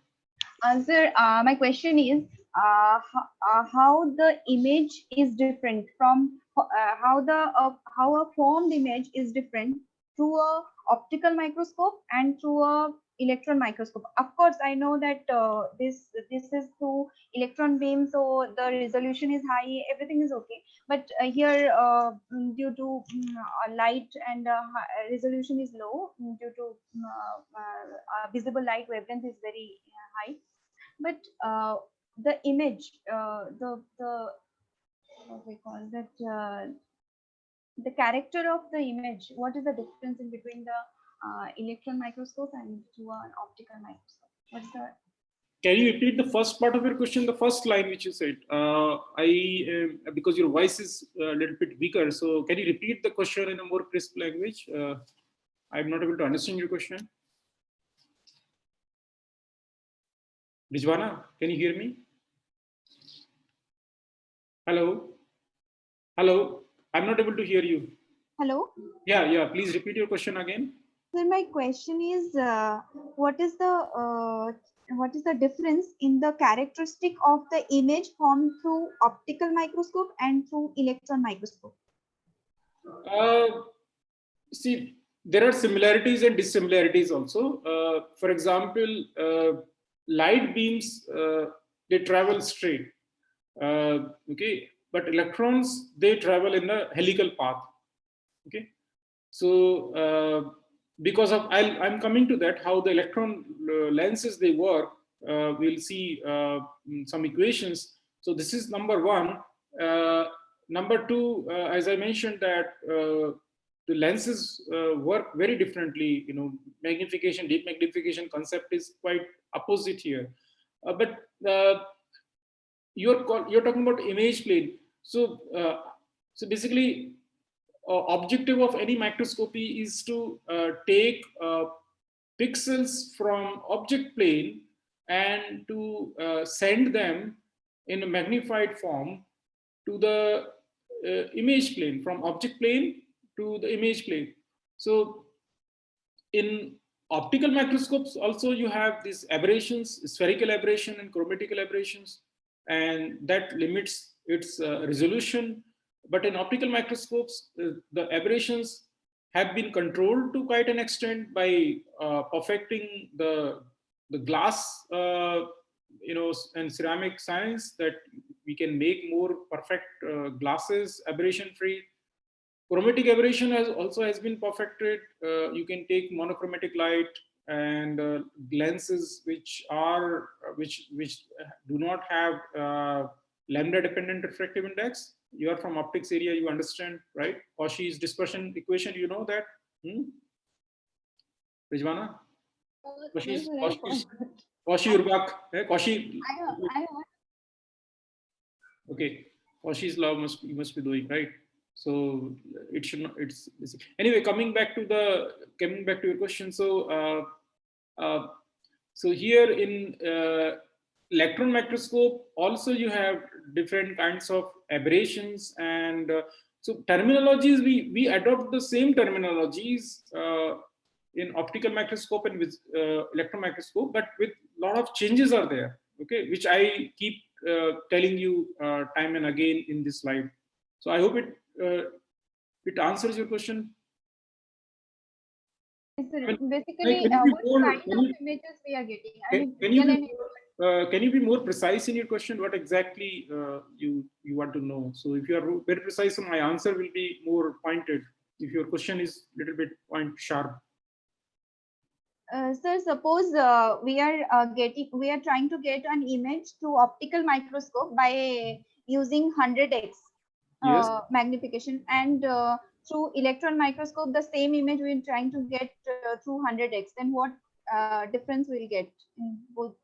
Sir, my question is how the image is different from how a formed image is different through a optical microscope and through a electron microscope. Of course, I know that this is through electron beam, so the resolution is high, everything is okay. But here, due to light and resolution is low, due to visible light wavelength is very high. But the image, what we call that, the character of the image, what is the difference in between the electron microscope and to an optical microscope? What's the? Can you repeat the first part of your question, the first line which you said? Because your voice is a little bit weaker, so can you repeat the question in a more crisp language? I'm not able to understand your question. Rizwana, can you hear me? Hello? Hello? I'm not able to hear you. Hello? Yeah, please repeat your question again. Sir, my question is, what is the difference in the characteristic of the image formed through optical microscope and through electron microscope? See, there are similarities and dissimilarities also. For example, light beams, they travel straight, okay, but electrons, they travel in a helical path, okay. So because of, I'm coming to that, how the electron lenses they work, we'll see some equations. So this is number one. Number two, as I mentioned that the lenses work very differently. You know, magnification, deep magnification concept is quite opposite here. But you're talking about image plane. So basically, objective of any microscopy is to take pixels from object plane and to send them in a magnified form to the image plane, from object plane to the image plane. So in optical microscopes also you have these aberrations, spherical aberration and chromatic aberrations, and that limits its resolution. But in optical microscopes, the aberrations have been controlled to quite an extent by perfecting the glass, and ceramic science, that we can make more perfect glasses aberration free. Chromatic aberration has been perfected. You can take monochromatic light and lenses which do not have lambda dependent refractive index. You are from optics area, you understand, right? Cauchy's dispersion equation, you know that? Rizwana? Cauchy Urbach. Cauchy. Okay. Cauchy's law you must be doing, right? So it should not, it's anyway, coming back to your question. So so here in electron microscope also you have different kinds of aberrations, and So terminologies, we adopt the same terminologies in optical microscope and with electron microscope, but with a lot of changes are there, okay, which I keep telling you time and again in this slide. So I hope it answers your question. Yes, sir. I mean, Basically, can you be what more, kind of images we are getting? I mean, can you be more precise in your question? What exactly you want to know? So if you are very precise, so my answer will be more pointed. If your question is a little bit point sharp. Sir, suppose we are trying to get an image through optical microscope by using 100x Yes. magnification, and through electron microscope the same image we are trying to get through 100x. Then what difference we'll get in both?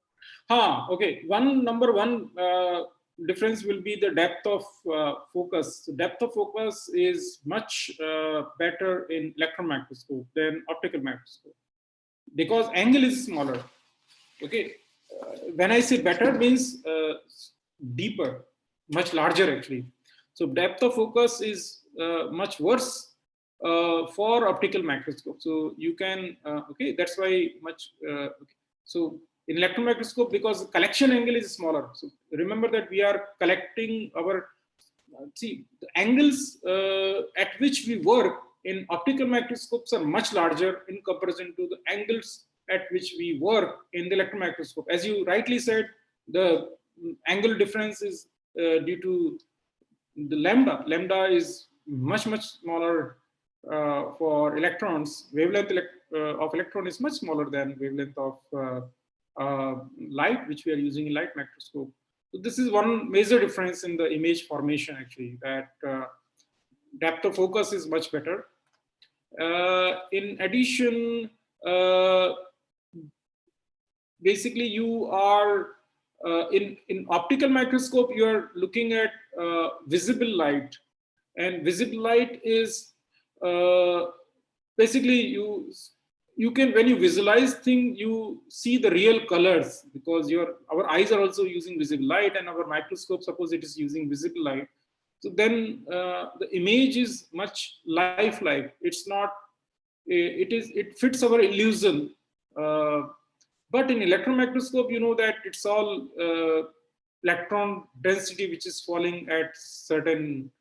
Okay. Number one difference will be the depth of focus. So depth of focus is much better in electron microscope than optical microscope, because angle is smaller. Okay, when I say better means deeper, much larger actually. So depth of focus is much worse for optical microscope. So you can okay, that's why much okay. So in electron microscope, because collection angle is smaller. So remember that we are collecting our see the angles at which we work in optical microscopes are much larger in comparison to the angles at which we work in the electron microscope. As you rightly said, the angle difference is due to the lambda. Lambda is much smaller for electrons. Wavelength of electron is much smaller than wavelength of light, which we are using in light microscope. So this is one major difference in the image formation actually, that depth of focus is much better. In addition, basically you are in optical microscope, you are looking at visible light, and visible light is basically you can, when you visualize thing, you see the real colors, because our eyes are also using visible light, and our microscope, suppose it is using visible light. So then the image is much lifelike. It's not, it fits our illusion. But in electron microscope, you know that it's all electron density which is falling at certain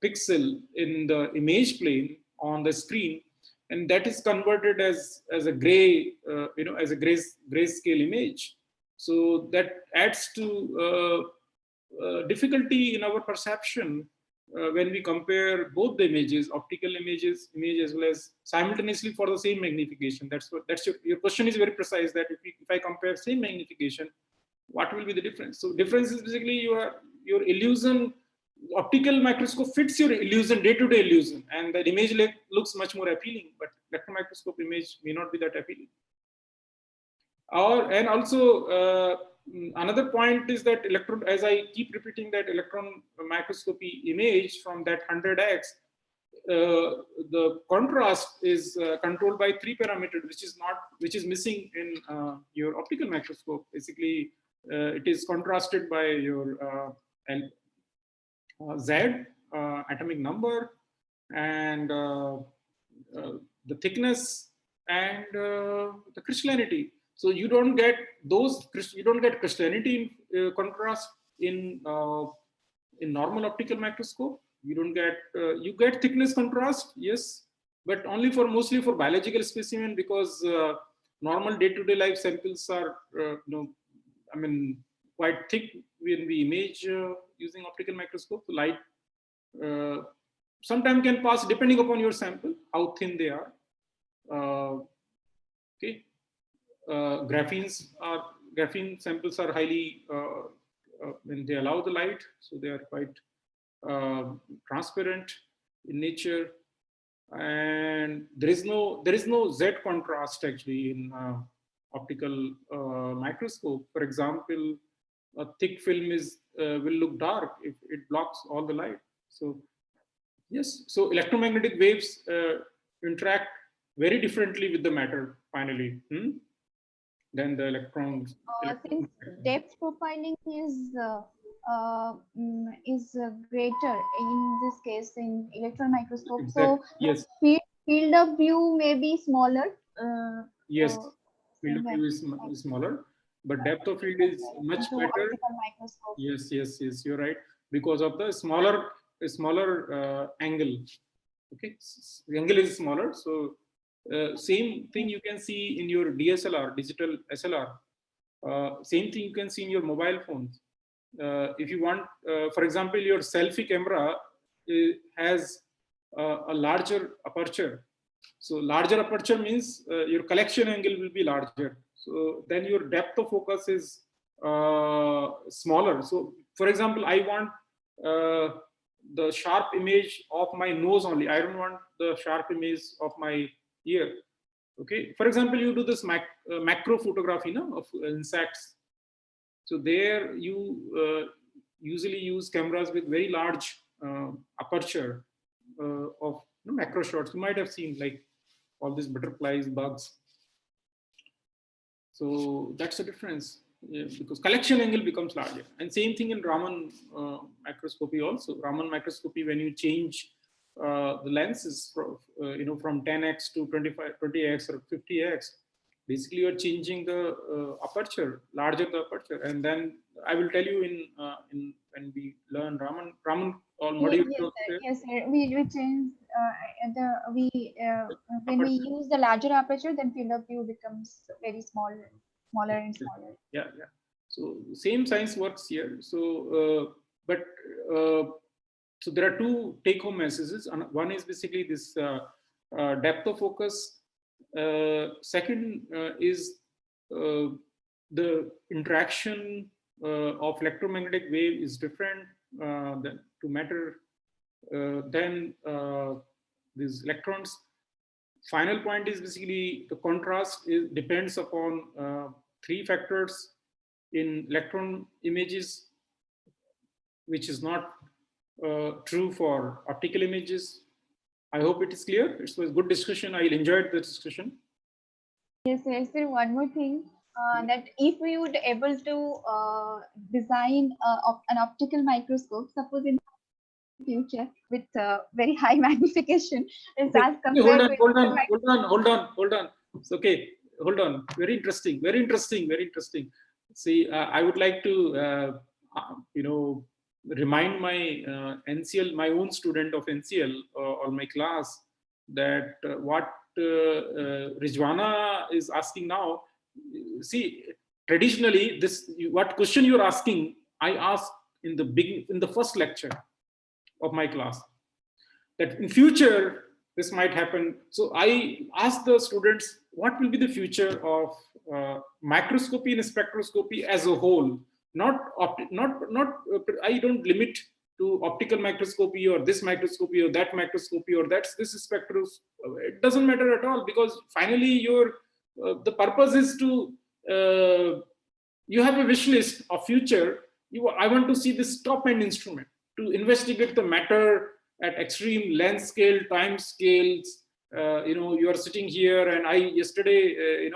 pixel in the image plane on the screen, and that is converted as a gray, as a grayscale image. So that adds to difficulty in our perception when we compare both the images, optical image as well as simultaneously for the same magnification. That's your question is very precise, that if I compare same magnification, what will be the difference? So difference is basically your illusion. Optical microscope fits your illusion, day-to-day illusion, and the image looks much more appealing, but electron microscope image may not be that appealing. And also another point is that electron, as I keep repeating, that electron microscopy image from that 100x, the contrast is controlled by 3 parameters, which is missing in your optical microscope. Basically, it is contrasted by your Z, atomic number, and the thickness, and the crystallinity. So you don't get crystallinity in contrast in normal optical microscope. You don't get you get thickness contrast, yes, but only mostly for biological specimen, because normal day-to-day life samples are quite thick when we image using optical microscope. The light sometimes can pass depending upon your sample, how thin they are. Okay. Graphene samples are highly when they allow the light, so they are quite transparent in nature, and there is no Z contrast actually in optical microscope. For example, a thick film will look dark if it blocks all the light. So yes, so electromagnetic waves interact very differently with the matter finally. Than the electrons. Since depth profiling is greater in this case in electron microscope. So Yes. field of view may be smaller. Yes. So Field of view is smaller, but depth of field is much better. Optical microscope. Yes, yes, yes. You're right, because of the smaller angle. Okay, the angle is smaller, so same thing you can see in your DSLR, digital SLR. Same thing you can see in your mobile phones. If you want, for example, your selfie camera has a larger aperture. So larger aperture means your collection angle will be larger. So then your depth of focus is smaller. So for example, I want the sharp image of my nose only. I don't want the sharp image of my ear. Okay. For example, you do this macro photography, no, of insects. So there you usually use cameras with very large aperture of macro shots. You might have seen like all these butterflies, bugs. So that's the difference, because collection angle becomes larger. And same thing in Raman microscopy also. Raman microscopy, when you change the lenses from, from 10x to 20x or 50x, basically you're changing the aperture, larger the aperture. And then I will tell you in when we learn Raman all module. Yes, sir. We change when we use the larger aperture, then field of view becomes very smaller and smaller. Yeah, yeah. So same science works here. So, so there are two take-home messages. One is basically this depth of focus. Second is the interaction of electromagnetic wave is different than to matter than these electrons. Final point is basically the contrast depends upon three factors in electron images, which is not true for optical images. I hope it is clear. It was a good discussion. I enjoyed the discussion. Yes, sir. One more thing, that if we would able to design an optical microscope, suppose in future with very high magnification, is as compared to hold on. It's okay. Hold on. Very interesting. See, I would like to, remind my NCL, my own student of NCL or my class, that what Rijwana is asking now. See, traditionally, what question you're asking, I asked in the first lecture of my class, that in future this might happen. So I asked the students, what will be the future of microscopy and spectroscopy as a whole? Not I don't limit to optical microscopy or this microscopy or that microscopy or this spectroscopy. It doesn't matter at all, because finally the purpose is to you have a wish list of future. I want to see this top-end instrument to investigate the matter at extreme length scale, time scales. You are sitting here, and yesterday,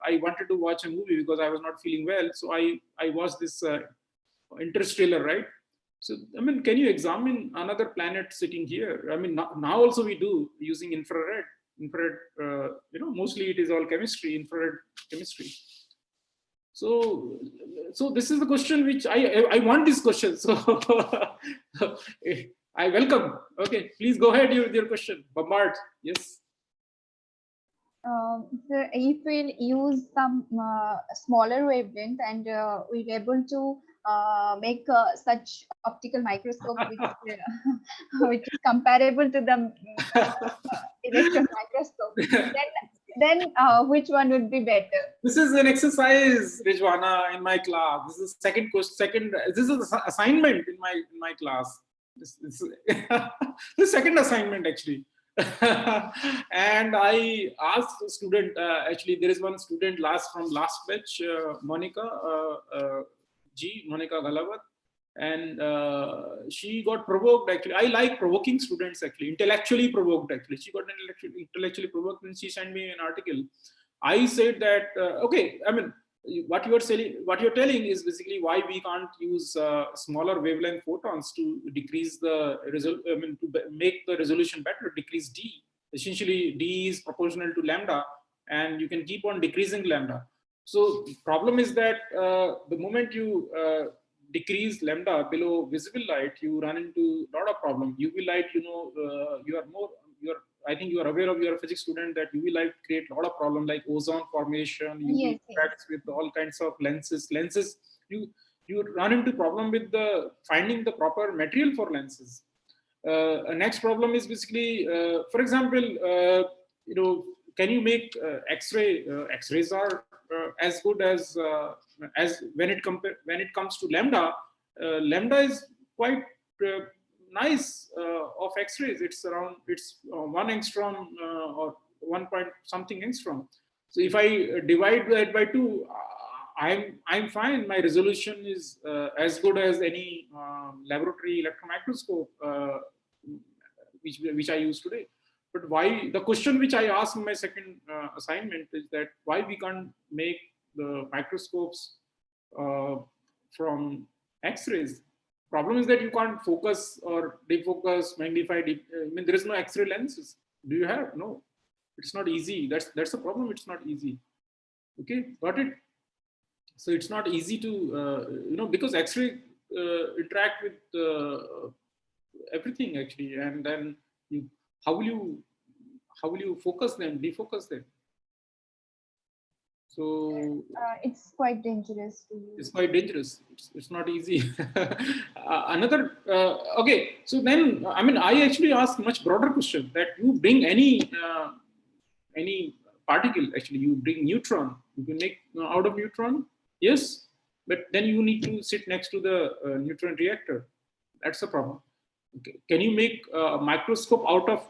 I wanted to watch a movie because I was not feeling well. So I watched this Interstellar, right? So, I mean, can you examine another planet sitting here? I mean, now also we do using infrared, mostly it is all chemistry, infrared chemistry. So this is the question which I want this question. So I welcome. Okay, please go ahead with your question. Bombard. Yes. So if we use some smaller wavelength and we're able to make such optical microscope which is comparable to the electron microscope, then which one would be better? This is an exercise, Rijwana, in my class. This is second question. This is an assignment in my class. This the second assignment actually. And I asked the student. Actually, there is one student from last batch, Monica Galawat, and she got provoked. Actually, I like provoking students. Actually, intellectually provoked. Actually, she got intellectually provoked, and she sent me an article. I said that okay. I mean, what you're telling is basically why we can't use smaller wavelength photons to decrease the to make the resolution better, decrease D. Essentially, D is proportional to lambda, and you can keep on decreasing lambda. So problem is that the moment you decrease lambda below visible light, you run into a lot of problem. UV light, I think you are aware of, you're a physics student, that UV light create a lot of problem like ozone formation, UV effects with all kinds of lenses. You run into problem with the finding the proper material for lenses. Next problem is basically, for example, can you make X-ray? X-rays are as good as when it comes to lambda. Lambda is quite nice of X-rays. It's 1 angstrom or 1 point something angstrom. So if I divide that by 2, I'm fine. My resolution is as good as any laboratory electron microscope which I use today. But why, the question which I asked in my second assignment is that why we can't make the microscopes from X-rays? Problem is that you can't focus or defocus, magnify. There is no X-ray lenses. Do you have? No, it's not easy. That's the problem. It's not easy. Okay, got it. So it's not easy to because X-ray interact with everything actually, and then how will you focus them, defocus them? So it's quite dangerous to use. It's quite dangerous. It's not easy. Okay. So then, I actually ask much broader question, that you bring any particle. Actually, you bring neutron. You can make out of neutron. Yes, but then you need to sit next to the neutron reactor. That's the problem. Okay. Can you make a microscope out of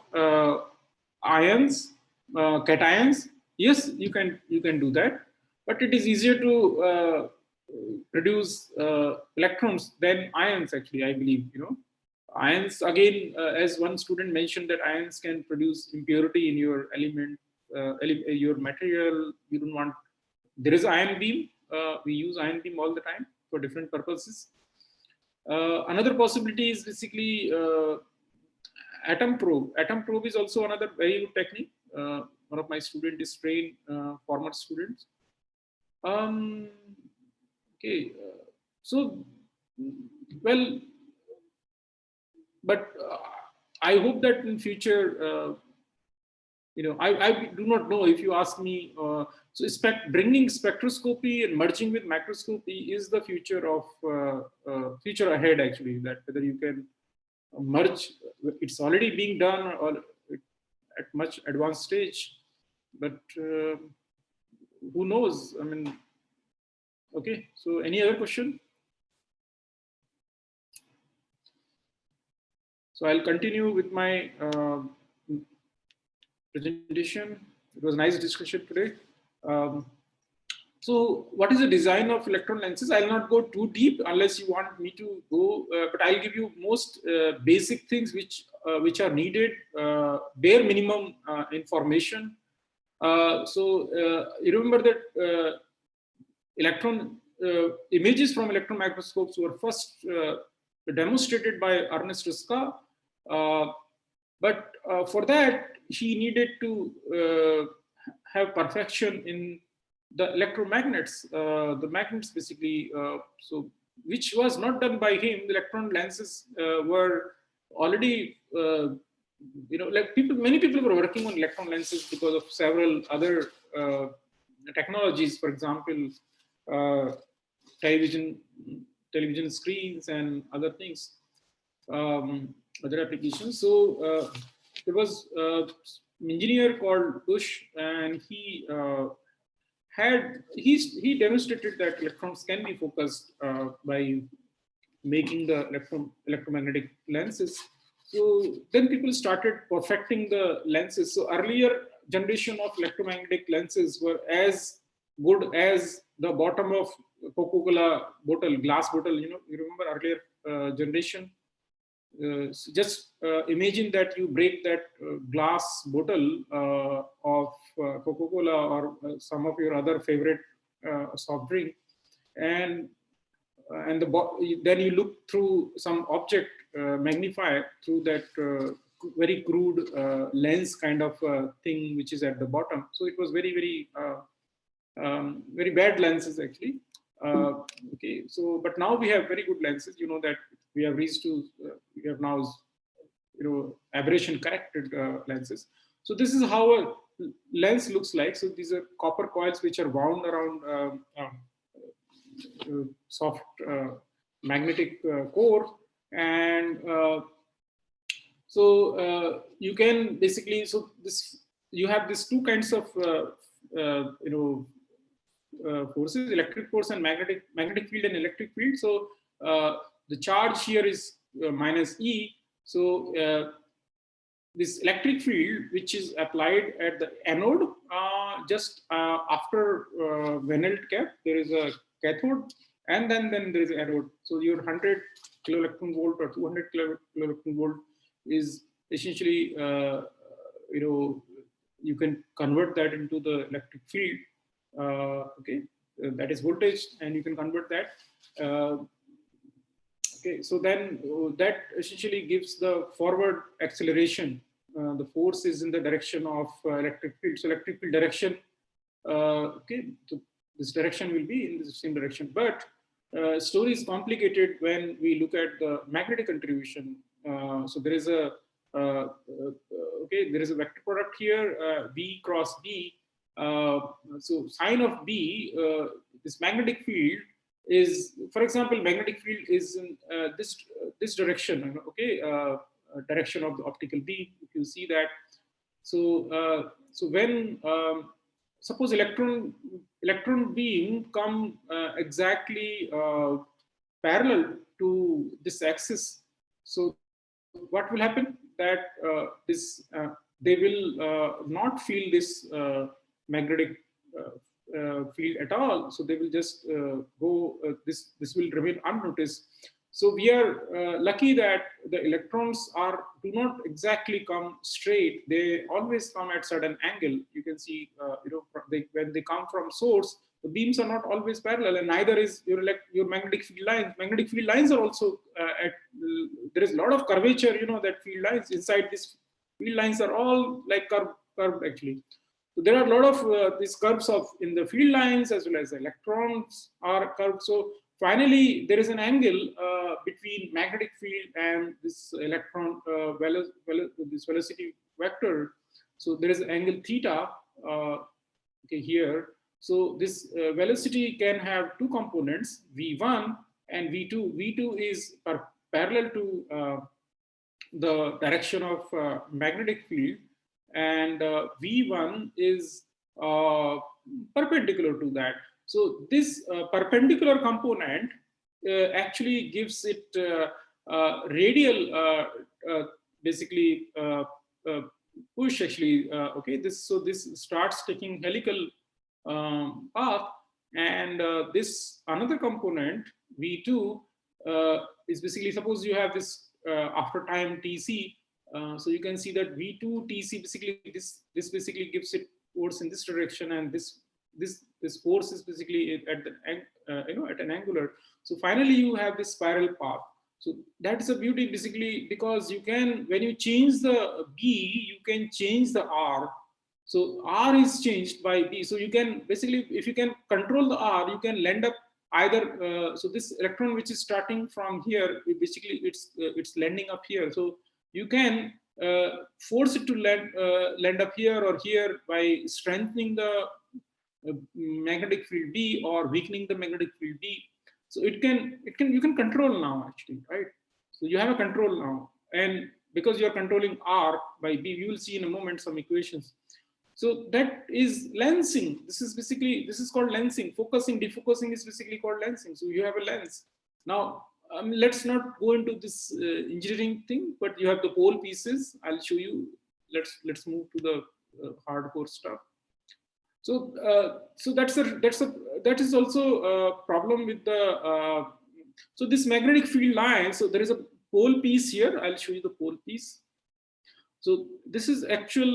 ions, cations? Yes, you can do that, but it is easier to produce electrons than ions. Actually, I believe ions again, as one student mentioned, that ions can produce impurity in your element, your material. You don't want. There is ion beam. We use ion beam all the time for different purposes. Another possibility is basically atom probe. Atom probe is also another very good technique. One of my students is trained, former students. Okay, so well, but I hope that in future, I do not know if you ask me. So bringing spectroscopy and merging with microscopy is the future of future ahead. Actually, that whether you can merge, it's already being done or at much advanced stage, but who knows? Okay. So any other question? So I'll continue with my presentation. It was a nice discussion today. So what is the design of electron lenses? I'll not go too deep unless you want me to go, but I'll give you most basic things which are needed, bare minimum information. So you remember that electron images from electron microscopes were first demonstrated by Ernest Ruska, but for that he needed to have perfection in the electromagnets, the magnets basically, so which was not done by him. The electron lenses were already, many people were working on electron lenses because of several other technologies, for example, television screens and other things, other applications. So there was an engineer called Bush, and he demonstrated that electrons can be focused by making the electromagnetic lenses. So then people started perfecting the lenses. So earlier generation of electromagnetic lenses were as good as the bottom of Coca-Cola bottle, glass bottle. You remember earlier generation. So just imagine that you break that glass bottle of Coca-Cola or some of your other favorite a soft drink, and then you look through some object, magnify through that very crude lens kind of thing which is at the bottom. So it was very very bad lenses actually. Okay, so but now we have very good lenses. You know that we have reached to we have now aberration corrected lenses. So this is how a lens looks like. So these are copper coils which are wound around soft magnetic core, and so you can basically, so this you have these two kinds of forces, electric force and magnetic field and electric field. So the charge here is minus E. So this electric field which is applied at the anode, just after Van't cap, there is a cathode, and then there is anode. So your 100 kiloelectron volt or 200 kiloelectron volt is essentially you can convert that into the electric field. Okay, that is voltage, and you can convert that. Okay, so then that essentially gives the forward acceleration. The force is in the direction of electric field. So electric field direction, okay, so this direction will be in the same direction. But story is complicated when we look at the magnetic contribution. So there is a okay, there is a vector product here, B cross B. So sign of B, this magnetic field is, for example, magnetic field is in this direction. Okay, direction of the optical beam. If you see that, so so when suppose electron beam come exactly parallel to this axis, so what will happen? That they will not feel this magnetic field at all. So they will just go. This will remain unnoticed. So we are lucky that the electrons do not exactly come straight. They always come at certain angle. You can see, when they come from source, the beams are not always parallel, and neither is your magnetic field lines. Magnetic field lines are also there is a lot of curvature. That field lines inside this field lines are all like curved actually. So there are a lot of these curves in the field lines, as well as the electrons are curved. So finally, there is an angle between magnetic field and this electron this velocity vector. So there is an angle theta okay, here. So this velocity can have two components, V1 and V2. V2 is parallel to the direction of magnetic field, and V1 is perpendicular to that. So this perpendicular component actually gives it radial, basically push actually. Okay, this starts taking helical path, and this another component V2 is basically, suppose you have this after time TC. So you can see that V2 TC basically this basically gives it force in this direction, and this force is basically at the at an angular. So finally you have this spiral path. So that's the beauty basically, because you can, when you change the B, you can change the R. So R is changed by B. So you can basically, if you can control the R, you can land up either. So this electron which is starting from here, basically it's landing up here. So you can force it to land up here or here by strengthening the magnetic field B or weakening the magnetic field B. So you can control now actually, right? So you have a control now, and because you are controlling R by B, you will see in a moment some equations. So that is lensing. This is called lensing. Focusing, defocusing is basically called lensing. So you have a lens. Now let's not go into this engineering thing, but you have the pole pieces. I'll show you. Let's move to the hardcore stuff. So that is also a problem with the so this magnetic field line. So there is a pole piece here. I'll show you the pole piece. So this is actual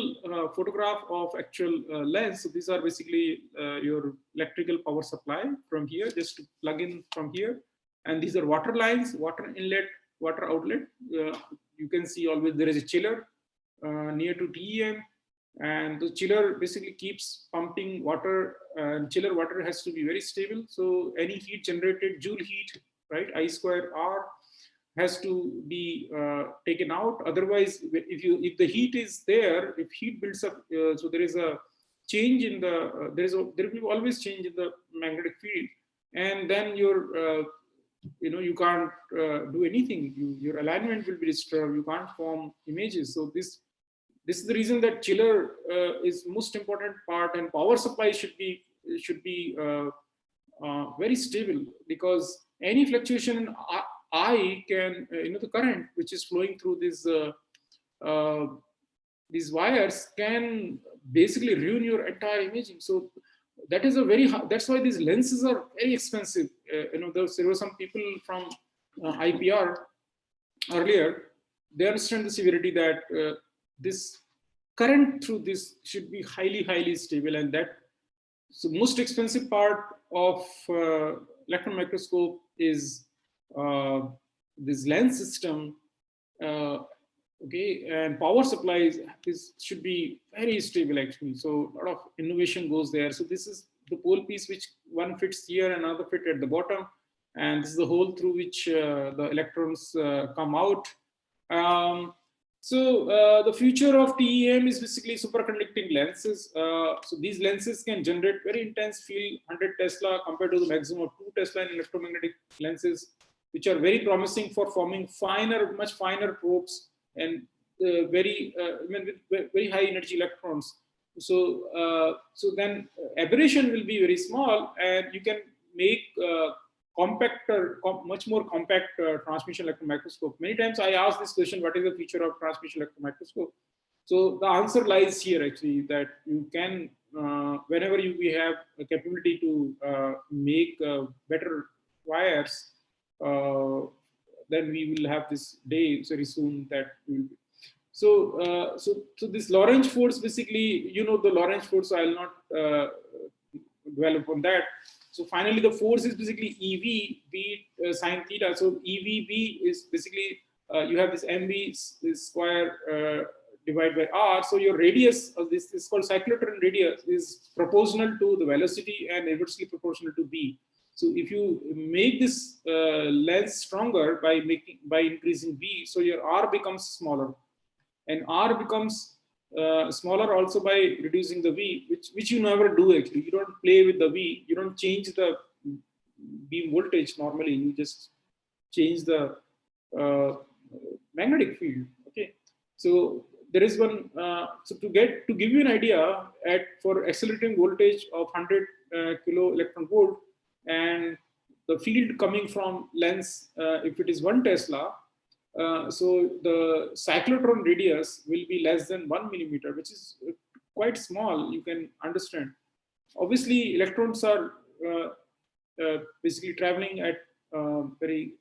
photograph of actual lens. So these are basically your electrical power supply from here, just to plug in from here. And these are water lines, water inlet, water outlet. You can see always there is a chiller near to TEM. And the chiller basically keeps pumping water, and chiller water has to be very stable. So any heat generated, joule heat, right, I square R, has to be taken out. Otherwise, if the heat is there, if heat builds up, so there is a change in the there will always change in the magnetic field, and then your you can't do anything. Your alignment will be disturbed. You can't form images. So this is the reason that chiller is most important part, and power supply should be very stable, because any fluctuation in I can the current which is flowing through these wires can basically ruin your entire imaging. So that is a very that's why these lenses are very expensive. There were some people from IPR earlier. They understand the severity that this current through this should be highly stable, and that so most expensive part of electron microscope is this lens system. Okay, and power supplies should be very stable actually. So a lot of innovation goes there. So this is the pole piece which one fits here, another fit at the bottom, and this is the hole through which the electrons come out. The future of TEM is basically superconducting lenses. So these lenses can generate very intense field, 100 Tesla compared to the maximum of 2 Tesla in electromagnetic lenses, which are very promising for forming much finer probes and very high energy electrons. So then aberration will be very small, and you can make much more compact transmission electron microscope. Many times I ask this question: what is the future of transmission electron microscope? So the answer lies here actually, that you can whenever we have a capability to make better wires, then we will have this day very soon that we will be. So this Lorentz force, basically, the Lorentz force, so I'll not dwell upon that. So finally, the force is basically EV B sine theta. So EVB is basically you have this MV this square divided by R. So your radius of this is called cyclotron radius is proportional to the velocity and inversely proportional to B. So if you make this lens stronger by increasing V, so your R becomes smaller, and R becomes smaller also by reducing the V, which you never do actually. You don't play with the V. You don't change the beam voltage normally. You just change the magnetic field. Okay, so there is one. So to give you an idea, for accelerating voltage of 100 kilo electron volt, and the field coming from lens, if it is 1 Tesla, so the cyclotron radius will be less than 1 millimeter, which is quite small. You can understand. Obviously, electrons are basically traveling at very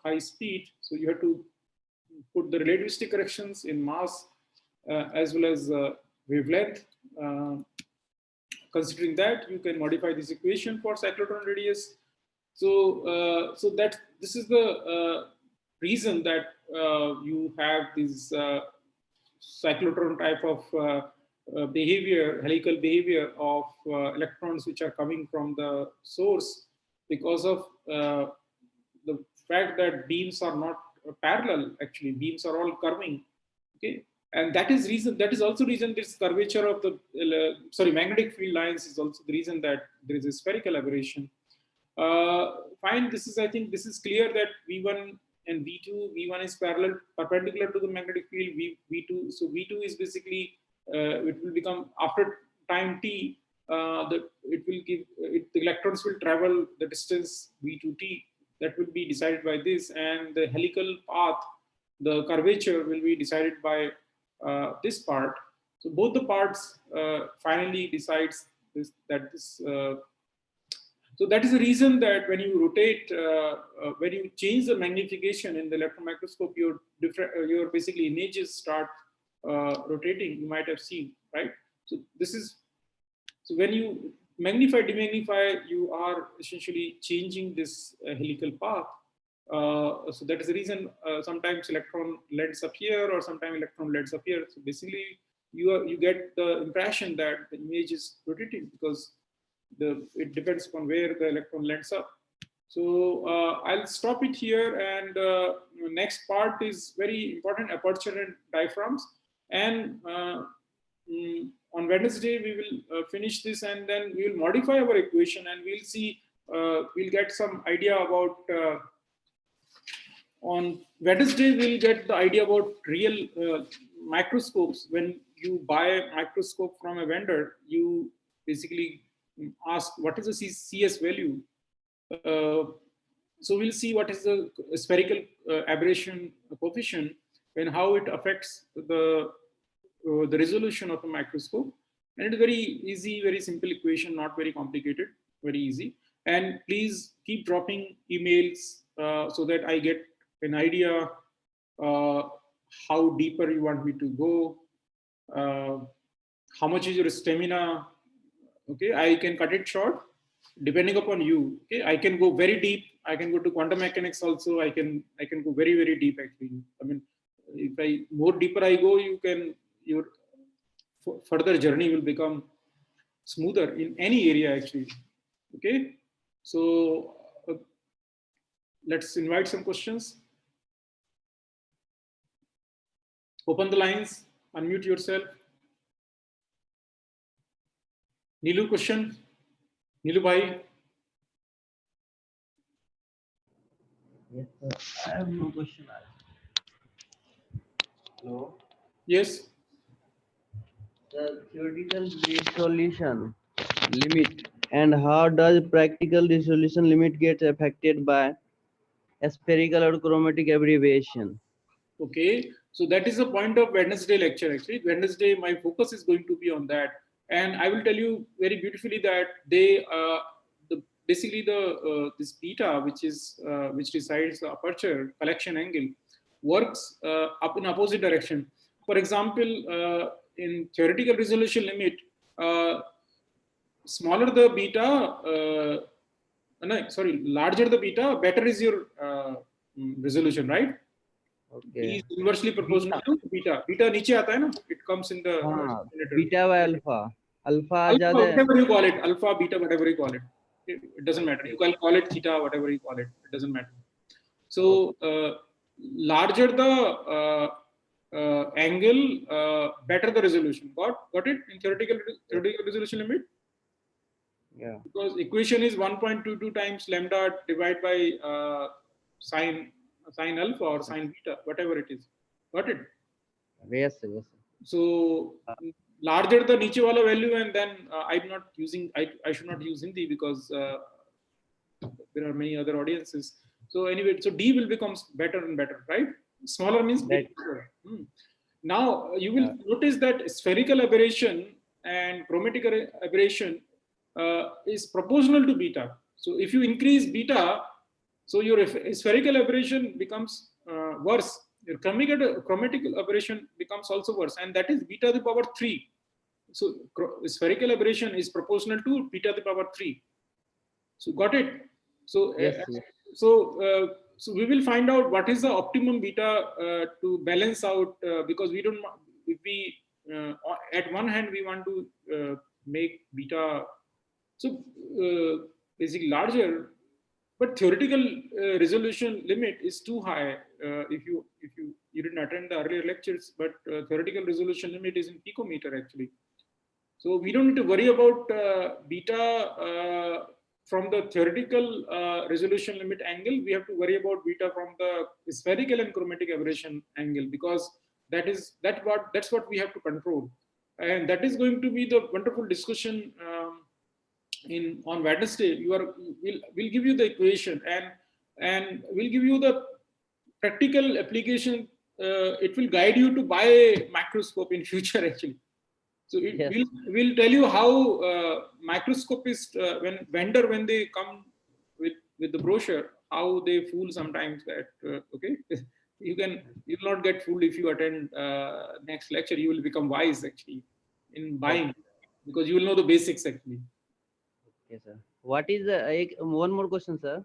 high speed. So you have to put the relativistic corrections in mass as well as wavelength. Considering that, you can modify this equation for cyclotron radius. So this is the reason that you have this cyclotron type of behavior, helical behavior of electrons which are coming from the source, because of the fact that beams are not parallel. Actually, beams are all curving. Okay, and that is also reason this curvature of the magnetic field lines is also the reason that there is a spherical aberration. Fine. I think this is clear that V1 and V1 is perpendicular to the magnetic field. V2, so V2 is basically it will become after time t. The electrons will travel the distance V2t. That will be decided by this, and the helical path, the curvature, will be decided by this part. So both the parts finally decides this. So that is the reason that when you rotate, when you change the magnification in the electron microscope, your basically images start rotating, you might have seen, right? So this is, so when you magnify, demagnify, you are essentially changing this helical path. So that is the reason sometimes electron lengths appear or sometimes electron lengths appear. So basically you get the impression that the image is rotating because it depends upon where the electron lands up. So I'll stop it here, and next part is very important, aperture and diaphragms. And on Wednesday we will finish this, and then we will modify our equation, and we'll see, we'll get some idea about, on Wednesday we'll get the idea about real microscopes. When you buy a microscope from a vendor, you basically ask what is the CS value. So we'll see what is the spherical aberration coefficient and how it affects the resolution of a microscope. And it's very easy, very simple equation, not very complicated, very easy. And please keep dropping emails so that I get an idea how deeper you want me to go, how much is your stamina. Okay, I can cut it short depending upon you. Okay, I can go very deep. I can go to quantum mechanics also. I can go very, very deep actually. I mean, if more deeper I go, your further journey will become smoother in any area actually. Okay, so let's invite some questions. Open the lines, unmute yourself. Nilu, question? Nilu bhai? Yes, sir. I have no question. Hello. Yes. The theoretical resolution limit and how does practical resolution limit get affected by spherical or chromatic aberration? Okay, so that is the point of Wednesday lecture actually. Wednesday, my focus is going to be on that. And I will tell you very beautifully that basically this beta, which decides the aperture collection angle, works up in opposite direction. For example, in theoretical resolution limit, smaller the beta, larger the beta, better is your resolution, right? Okay. Is inversely proportional to beta. Beta niche aata hai na? It comes in the Beta by alpha. Alpha, whatever you call it, alpha, beta, whatever you call it. It doesn't matter. You can call it theta, whatever you call it. It doesn't matter. So larger the angle, better the resolution. Got it? In theoretical resolution limit. Yeah. Because equation is 1.22 times lambda divided by sine alpha or sine beta, whatever it is. Got it? Yes, sir. Yes, sir. So larger the niche wala value, and then I'm not using, I should not use Hindi because there are many other audiences. So anyway, so D will become better and better, right? Smaller means better. Now you will notice that spherical aberration and chromatic aberration is proportional to beta. So if you increase beta, so your spherical aberration becomes worse. Your chromatic aberration becomes also worse, and that is beta to the power 3. So spherical aberration is proportional to beta to the power 3. So got it? So yes, yes. So we will find out what is the optimum beta to balance out, because we don't, if we at one hand we want to make beta so basically larger, but theoretical resolution limit is too high. If you didn't attend the earlier lectures, but theoretical resolution limit is in picometer actually. So we don't need to worry about beta from the theoretical resolution limit angle. We have to worry about beta from the spherical and chromatic aberration angle, because that's what we have to control, and that is going to be the wonderful discussion on Wednesday. We'll give you the equation, and we'll give you the practical application. It will guide you to buy a microscope in future actually. So we'll tell you how microscopists, when they come with the brochure, how they fool sometimes that okay, you will not get fooled if you attend next lecture. You will become wise actually in buying, because you will know the basics actually. Okay, sir. What is the one more question, sir?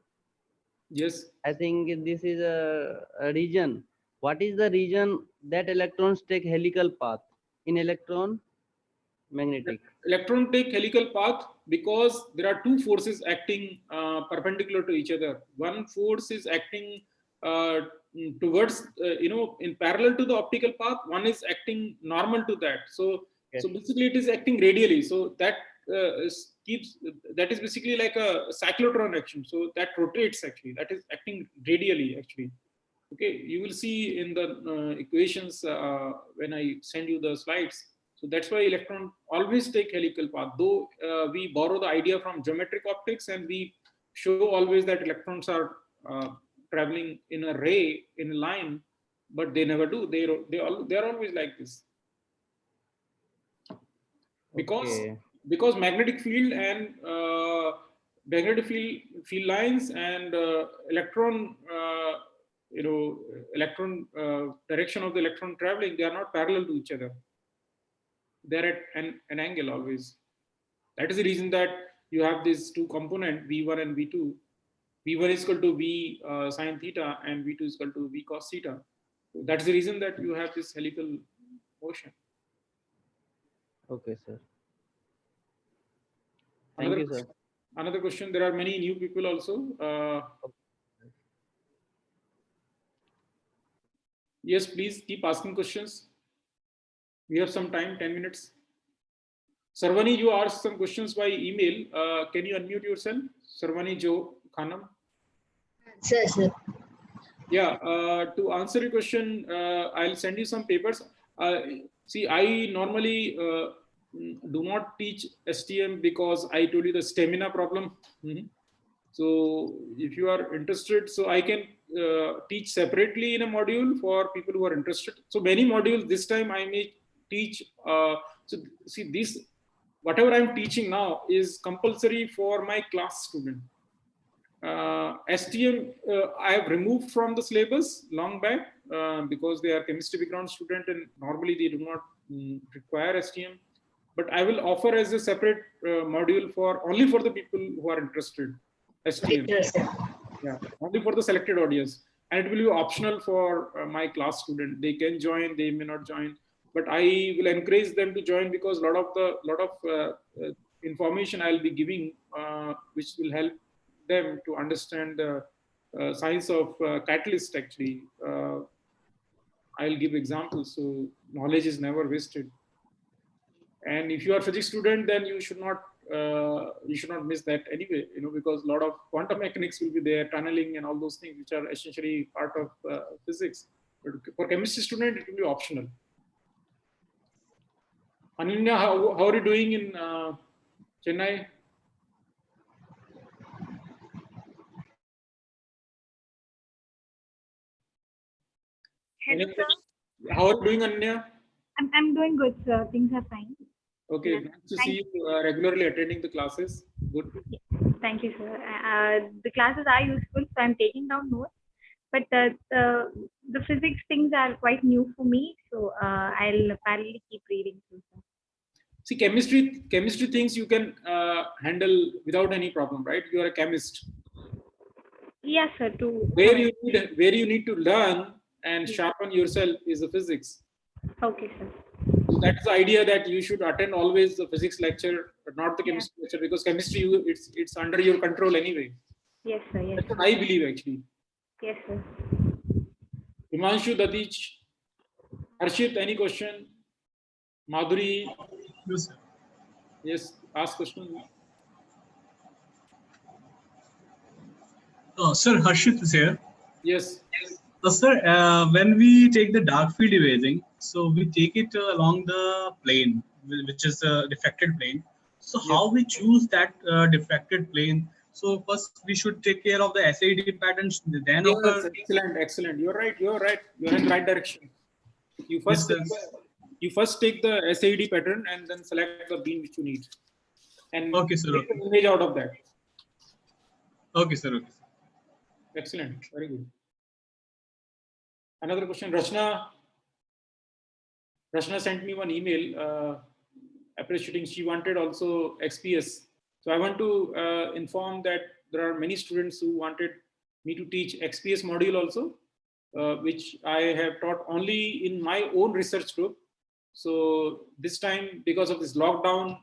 Yes. I think this is a region. What is the region that electrons take helical path in electron magnetic? Electron take helical path because there are two forces acting perpendicular to each other. One force is acting towards, in parallel to the optical path. One is acting normal to that. So, Yes. so basically it is acting radially. So that that is basically like a cyclotron action. So that rotates actually. That is acting radially actually. Okay, you will see in the equations when I send you the slides. So that's why electron always take helical path, though we borrow the idea from geometric optics and we show always that electrons are traveling in a ray, in a line, but they never do. They're always like this. Because magnetic field and magnetic field lines and electron electron direction of the electron traveling, they are not parallel to each other. They're at an angle always. That is the reason that you have these two component, V1 and V2. V1 is equal to V sine theta and V2 is equal to V cos theta. So that's the reason that you have this helical motion. Okay, sir. Another Thank you, sir. Another question. There are many new people also. Yes, please keep asking questions. We have some time, 10 minutes. Sarvani, you asked some questions by email. Can you unmute yourself? Sarvani Jo Khanam. Sir. Yeah, to answer your question, I'll send you some papers. See, I normally do not teach STM because I told you the stamina problem. So if you are interested, so I can teach separately in a module for people who are interested. So many modules this time I may teach. So see, this, whatever I'm teaching now is compulsory for my class student. STM I have removed from the syllabus long back because they are chemistry background student and normally they do not require STM. But I will offer as a separate module for only for the people who are interested. STM. Yes, sir. Yeah, only for the selected audience, and it will be optional for my class student. They can join, they may not join, but I will encourage them to join because lot of information I'll be giving, which will help them to understand the science of catalyst. Actually, I'll give examples, so knowledge is never wasted. And if you are physics student, then you should not miss that anyway, because a lot of quantum mechanics will be there, tunneling and all those things which are essentially part of physics. But for chemistry student, it will be optional. Ananya, how are you doing in Chennai? Hello, sir. How are you doing, Ananya? I'm doing good, sir. Things are fine. Okay, Yes. nice to see you regularly attending the classes. Good. Thank you, sir. The classes are useful, so I'm taking down notes. But the physics things are quite new for me, so I'll parallelly keep reading through, sir. See, chemistry things you can handle without any problem, right? You are a chemist. Yes, sir. Where you need to learn and sharpen yourself is the physics. Okay, sir. So that's the idea, that you should attend always the physics lecture, but not the chemistry lecture, because chemistry it's under your control anyway. Yes, sir. Yes. That's what I believe actually. Yes, sir. Himanshu, Datich, Harshit, any question? Madhuri? Yes, sir. Yes, ask question. Sir, Harshit is here. Yes. Sir, when we take the dark field imaging, so we take it along the plane, which is the diffracted plane. So how we choose that diffracted plane? So first we should take care of the SAD patterns, then Yes, excellent. You're right. You're in the right direction. You first take the SAD pattern and then select the beam which you need, and okay, sir. make an image out of that. Okay, sir. Okay. Excellent. Very good. Another question, Rachna sent me one email appreciating she wanted also XPS. So I want to inform that there are many students who wanted me to teach XPS module also, which I have taught only in my own research group. So this time, because of this lockdown,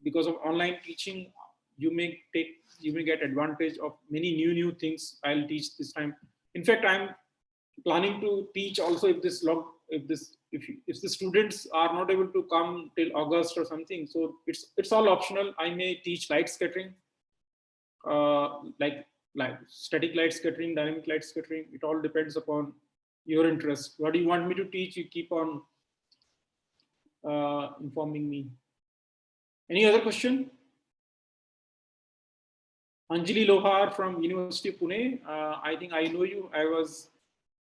because of online teaching, you may get advantage of many new things I'll teach this time. In fact, I'm planning to teach also if the students are not able to come till August or something. So it's all optional. I may teach light scattering, like static light scattering, dynamic light scattering. It all depends upon your interest. What do you want me to teach? You keep on informing me. Any other question? Anjali Lohar from University of Pune. I think I know you. I was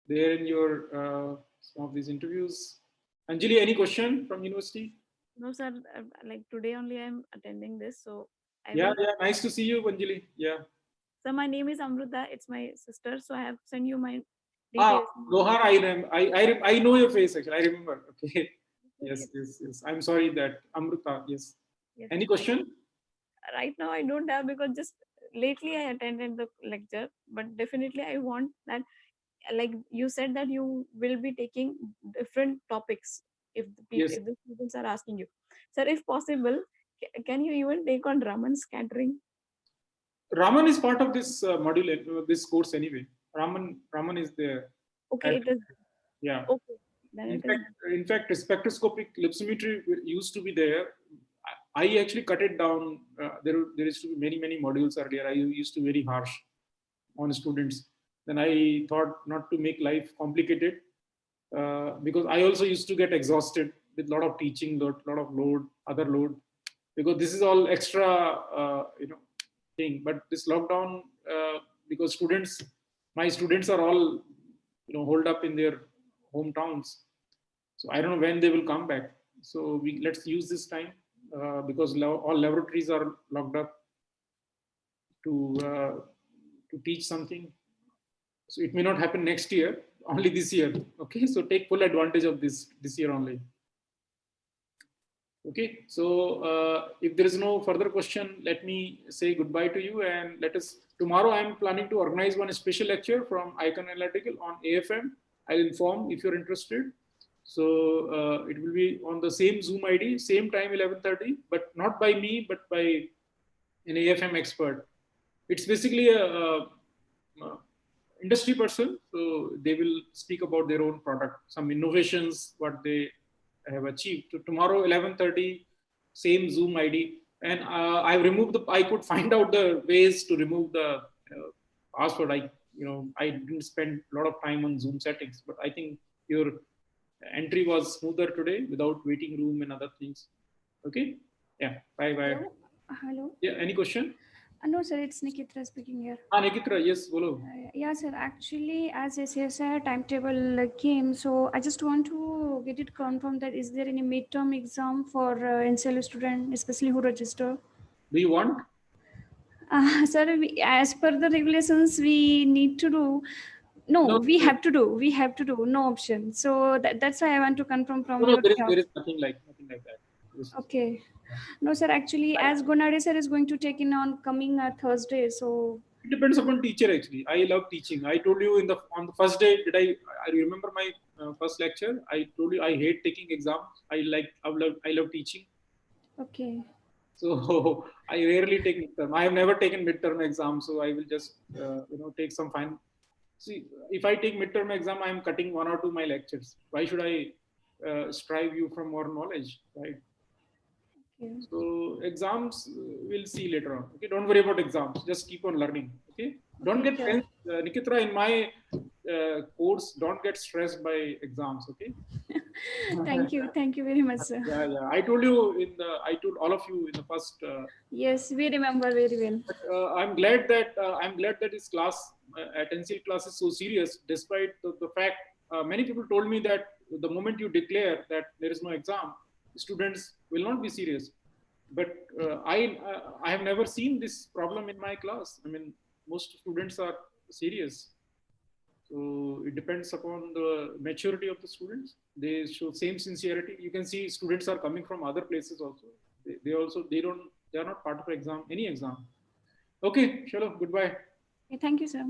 there in your some of these interviews. Anjali, any question from university? No, sir. Like today only I'm attending this, so Yeah, nice to see you, Anjali. Yeah. So my name is Amruta. It's my sister, so I have sent you my Ah, details. Lohar, I know your face actually. I remember. Okay. Yes. I'm sorry that Amruta. Yes. Yes. Any question? Right now I don't have, because just lately I attended the lecture, but definitely I want that. Like you said that you will be taking different topics if the people, Yes. if the students are asking you. Sir, if possible, can you even take on Raman scattering? Raman is part of this module, this course anyway. Raman is there. Okay, it is. Yeah. Okay. Then In fact, spectroscopic lipsometry used to be there. I actually cut it down. There used to be many modules earlier. I used to be very harsh on students. Then I thought not to make life complicated, because I also used to get exhausted with a lot of teaching, lot of load, other load, because this is all extra, thing. But this lockdown, because my students are all, holed up in their hometowns. So I don't know when they will come back. So let's use this time, because all laboratories are locked up to teach something. So it may not happen next year, only this year. Okay, so take full advantage of this year only. Okay, so if there is no further question, let me say goodbye to you, and tomorrow I am planning to organize one special lecture from Icon Analytical on AFM. I'll inform if you're interested. So it will be on the same Zoom ID, same time, 11:30, but not by me, but by an AFM expert. It's basically a industry person. So they will speak about their own product, some innovations, what they have achieved. So tomorrow, 11:30, same Zoom ID. And I could find out the ways to remove the password. I didn't spend a lot of time on Zoom settings, but I think your entry was smoother today without waiting room and other things. Okay. Yeah. Bye. Hello. Yeah. Any question? No, sir, it's Nikitra speaking here. Nikitra, yes, bolo. Yeah, sir. Actually, as SSR timetable came, so I just want to get it confirmed that is there any midterm exam for NCLU student, especially who register? Do you want? Sir, as per the regulations, we need to do. No, we have to do. We have to do. No option. So that's why I want to confirm from No, your there is nothing like that. Okay. No, sir. Actually, as Gonade sir is going to take in on coming Thursday, so it depends upon teacher. Actually, I love teaching. I told you on the first day. I remember my first lecture. I told you I hate taking exams. I love teaching. Okay. So I rarely take midterm. I have never taken midterm exam. So I will just take some fine. See, if I take midterm exam, I am cutting 1 or 2 my lectures. Why should I strive you from more knowledge, right? Okay. So exams we'll see later on. Okay, don't worry about exams. Just keep on learning. Okay, don't get tense, Nikitra. In my course, don't get stressed by exams. Okay. Thank you very much, sir. Yeah. I told all of you in the first. Yes, we remember very well. But, I'm glad that this class at NCL class is so serious, despite the fact many people told me that the moment you declare that there is no exam, students will not be serious. But I have never seen this problem in my class. I mean, most students are serious. So it depends upon the maturity of the students. They show same sincerity. You can see students are coming from other places also. They are not part of exam, any exam. Okay, Shalom, goodbye. Okay, thank you, sir.